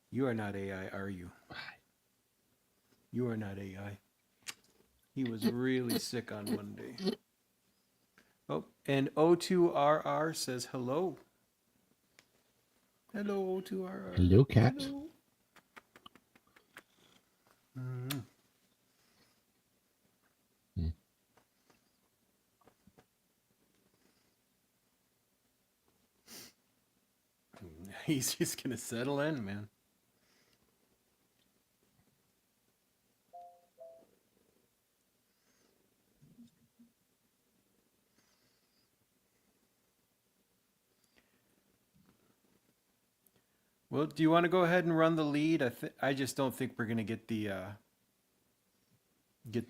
S11: You are not AI, are you? You are not AI. He was really sick on Monday. Oh, and O2RR says hello. Hello, O2RR.
S3: Hello, cat.
S11: Hello. Mm. He's just gonna settle in, man. Well, do you want to go ahead and run the lead? I just don't think we're gonna get the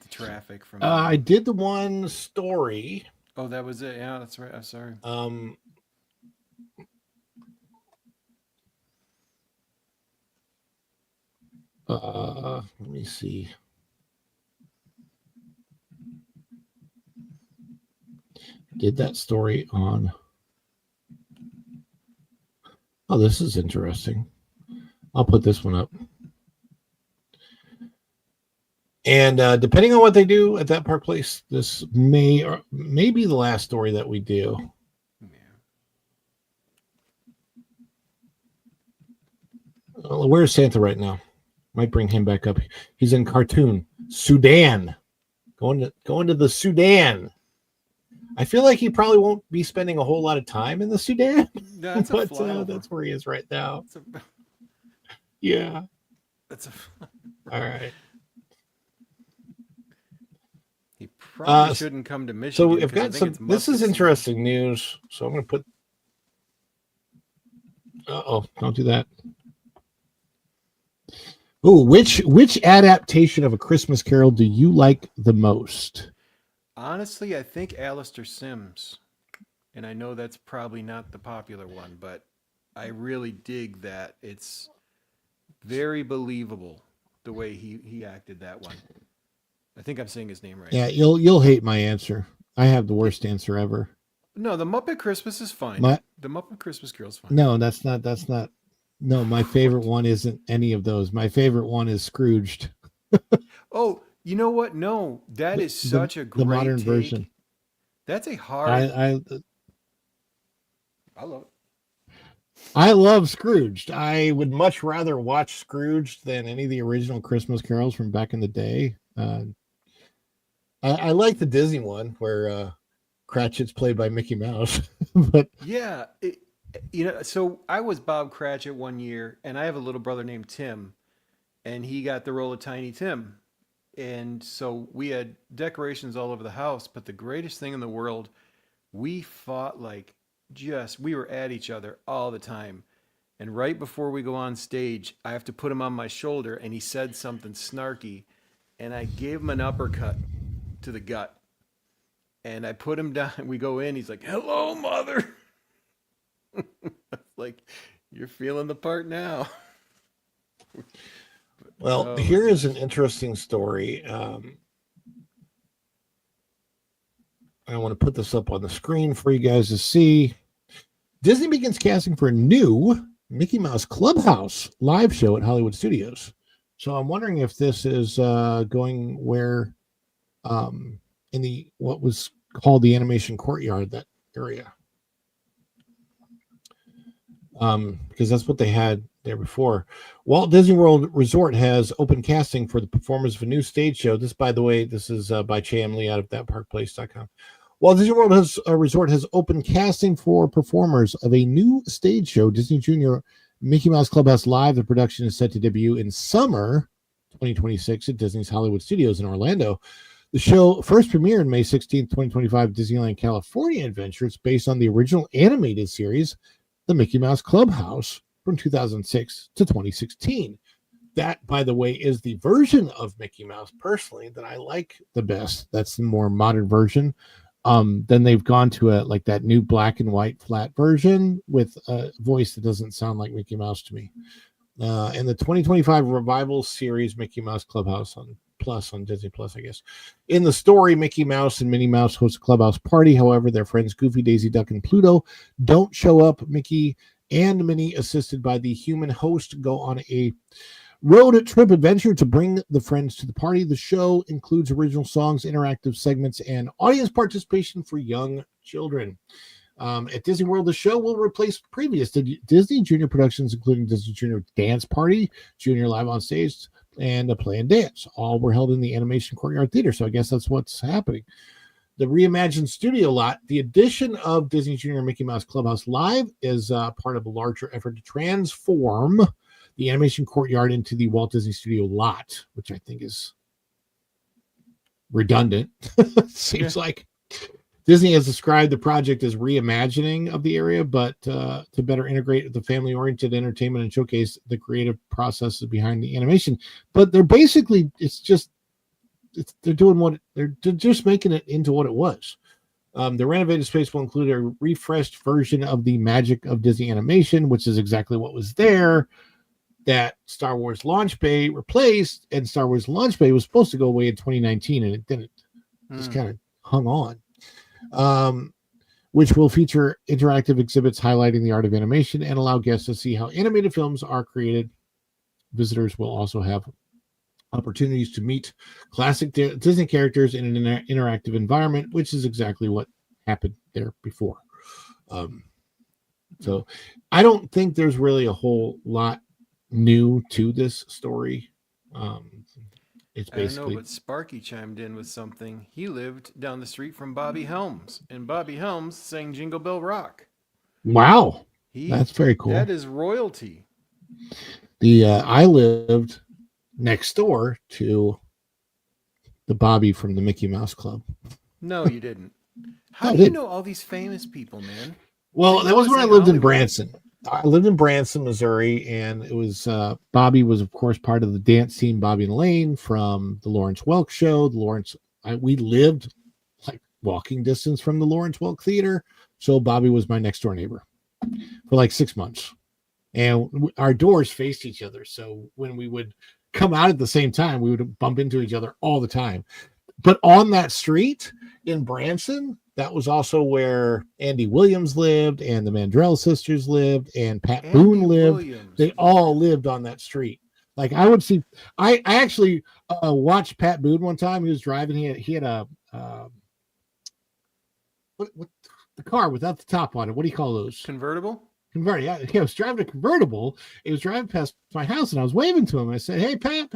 S11: traffic from.
S3: I did the one story.
S11: Oh, that was it. Yeah, that's right. I'm sorry.
S3: Let me see. Did that story on. Oh, this is interesting. I'll put this one up. And depending on what they do at that Park Place, this may be the last story that we do. Where's Santa right now? Might bring him back up. He's in Khartoum, Sudan. Going to the Sudan. I feel like he probably won't be spending a whole lot of time in the Sudan,
S11: That's
S3: but that's where he is right now. Yeah.
S11: That's
S3: all right.
S11: He probably shouldn't come to Michigan.
S3: So I've got some. This is interesting news. So I'm going to put. Don't do that. Oh, which adaptation of A Christmas Carol do you like the most?
S11: Honestly, I think Alistair Sims, and I know that's probably not the popular one, but I really dig that. It's very believable the way he acted that one. I think I'm saying his name right.
S3: Yeah, you'll hate my answer. I have the worst answer ever.
S11: No, the Muppet Christmas is fine. The Muppet Christmas Carol is fine.
S3: No, that's not. No, my favorite one isn't any of those. My favorite one is Scrooged.
S11: Oh, you know what? No, that is such a great
S3: modern
S11: take.
S3: version.
S11: That's a hard.
S3: I
S11: love it.
S3: I love Scrooged. I would much rather watch Scrooged than any of the original Christmas carols from back in the day. I like the Disney one where Cratchit's played by Mickey Mouse. But
S11: yeah, so I was Bob Cratchit one year, and I have a little brother named Tim, and he got the role of Tiny Tim. And so we had decorations all over the house, but the greatest thing in the world, we fought we were at each other all the time. And right before we go on stage, I have to put him on my shoulder, and he said something snarky, and I gave him an uppercut to the gut. And I put him down, we go in, he's like, "Hello, mother." Like, you're feeling the part now.
S3: Well, here is an interesting story. I want to put this up on the screen for you guys to see. Disney begins casting for a new Mickey Mouse Clubhouse live show at Hollywood Studios. So I'm wondering if this is going where in what was called the Animation Courtyard, that area. Because that's what they had there before. Walt Disney World Resort has open casting for the performance of a new stage show. This, by the way, this is by Cham Lee out of thatparkplace.com. Walt Disney World Resort has open casting for performers of a new stage show, Disney Junior Mickey Mouse Clubhouse Live. The production is set to debut in summer 2026 at Disney's Hollywood Studios in Orlando. The show first premiered on May 16th, 2025 at Disneyland California Adventure. It's based on the original animated series, The Mickey Mouse Clubhouse, from 2006 to 2016. That, by the way, is the version of Mickey Mouse, personally, that I like the best. That's the more modern version. Then they've gone to that new black and white flat version with a voice that doesn't sound like Mickey Mouse to me. and the 2025 revival series Mickey Mouse Clubhouse on Disney Plus, I guess. In the story, Mickey Mouse and Minnie Mouse host a clubhouse party. However, their friends Goofy, Daisy Duck, and Pluto don't show up. Mickey and Minnie, assisted by the human host, go on a road trip adventure to bring the friends to the party. The show includes original songs, interactive segments, and audience participation for young children. At Disney World, the show will replace previous Disney Junior productions, including Disney Junior Dance Party, Junior Live on Stage, and a Play and Dance. All were held in the Animation Courtyard Theater, so I guess that's what's happening. The reimagined studio lot, the addition of Disney Junior Mickey Mouse Clubhouse Live is part of a larger effort to transform the Animation Courtyard into the Walt Disney Studio lot, which I think is redundant. Seems like Disney has described the project as reimagining of the area, but to better integrate the family-oriented entertainment and showcase the creative processes behind the animation. But they're basically, they're doing what they're just making it into what it was. The renovated space will include a refreshed version of the magic of Disney animation, which is exactly what was there. That Star Wars Launch Bay replaced, and Star Wars Launch Bay was supposed to go away in 2019, and it didn't. Just kind of hung on. Which will feature interactive exhibits highlighting the art of animation and allow guests to see how animated films are created. Visitors will also have opportunities to meet classic Disney characters in an interactive environment, which is exactly what happened there before. So I don't think there's really a whole lot new to this story. It's basically,
S11: I don't know, but Sparky chimed in with something. He lived down the street from Bobby Helms, and Bobby Helms sang Jingle Bell Rock.
S3: Wow, that's very cool.
S11: That is royalty.
S3: I lived next door to the Bobby from the Mickey Mouse Club.
S11: No, you didn't. How do you know all these famous people, man?
S3: Well, that was when I lived in Branson. I lived in Branson, Missouri, and it was Bobby was, of course, part of the dance team, Bobby and Elaine from the Lawrence Welk Show. We lived like walking distance from the Lawrence Welk Theater, so Bobby was my next door neighbor for like 6 months, and our doors faced each other. So when we would come out at the same time, we would bump into each other all the time. But on that street in Branson, that was also where Andy Williams lived, and the Mandrell sisters lived, and Pat Boone lived. They all lived on that street. Like I would see, I actually watched Pat Boone one time. He was driving. He had a what the car without the top on it. What do you call those?
S11: Convertible.
S3: Convertible. Yeah, he was driving a convertible. He was driving past my house, and I was waving to him. I said, "Hey, Pat,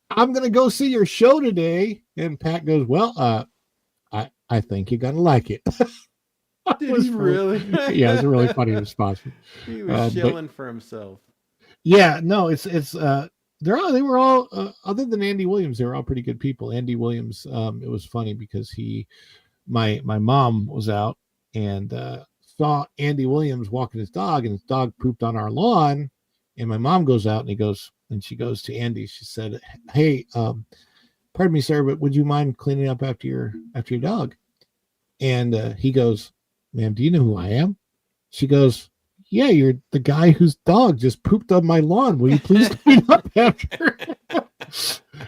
S3: I'm gonna go see your show today." And Pat goes, "Well, I think you're gonna like it."
S11: Did he really?
S3: Yeah, it was a really funny response.
S11: He was chilling for himself.
S3: Yeah, no, they were all other than Andy Williams, they were all pretty good people. Andy Williams, it was funny because my mom was out and saw Andy Williams walking his dog, and his dog pooped on our lawn. And my mom goes out and she goes to Andy. She said, "Hey, pardon me, sir, but would you mind cleaning up after your dog?" And he goes, "Ma'am, do you know who I am?" She goes, "Yeah, you're the guy whose dog just pooped on my lawn. Will you please clean up after?"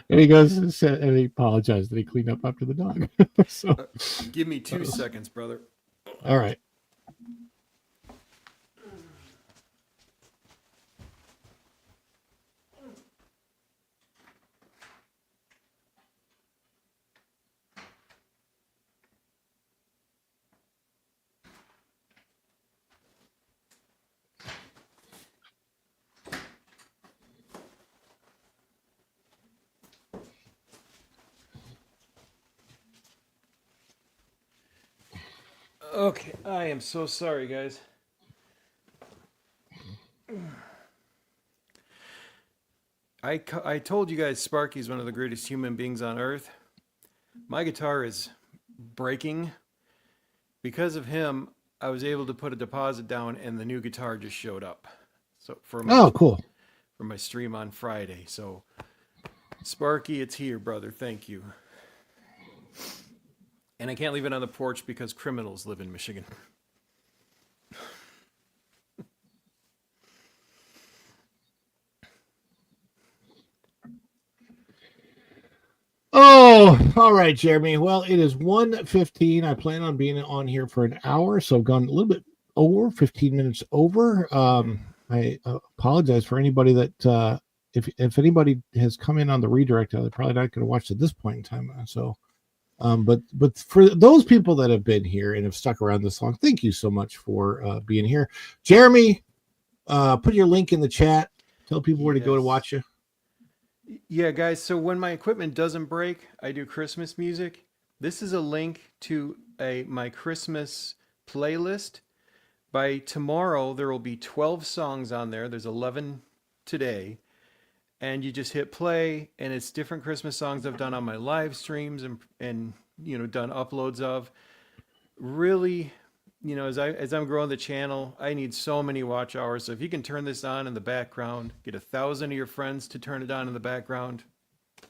S3: And he goes and he apologized that he cleaned up after the dog. So,
S11: give me 2 seconds, brother.
S3: All right.
S11: Okay, I am so sorry, guys. I told you guys Sparky's one of the greatest human beings on earth. My guitar is breaking. Because of him, I was able to put a deposit down, and the new guitar just showed up. So
S3: Cool.
S11: For my stream on Friday. So, Sparky, it's here, brother. Thank you. And I can't leave it on the porch because criminals live in Michigan.
S3: Oh, all right, Jeremy. Well, it is 1:15. I plan on being on here for an hour, so I've gone a little bit over, 15 minutes over. I apologize for anybody that if anybody has come in on the redirect, they're probably not going to watch at this point in time. So, but for those people that have been here and have stuck around this long, thank you so much for being here. Jeremy, put your link in the chat. Tell people where to go to watch you.
S11: Yeah, guys, so when my equipment doesn't break, I do Christmas music. This is a link to my Christmas playlist. By tomorrow, there will be 12 songs on there. There's 11 today. And you just hit play, and it's different Christmas songs I've done on my live streams and you know, done uploads of. Really, you know, as I'm growing the channel, I need so many watch hours. So if you can turn this on in the background, get 1,000 of your friends to turn it on in the background,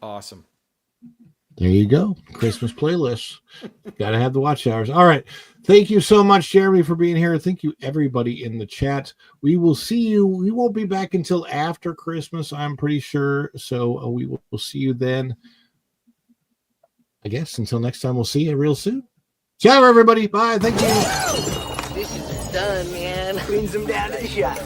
S11: awesome.
S3: There you go. Christmas playlist. Got to have the watch hours. All right. Thank you so much, Jeremy, for being here. Thank you, everybody in the chat. We will see you. We won't be back until after Christmas, I'm pretty sure. So we will see you then. I guess until next time, we'll see you real soon. Ciao, everybody. Bye. Thank you.
S13: This is done, man. Cleans them down to the shop.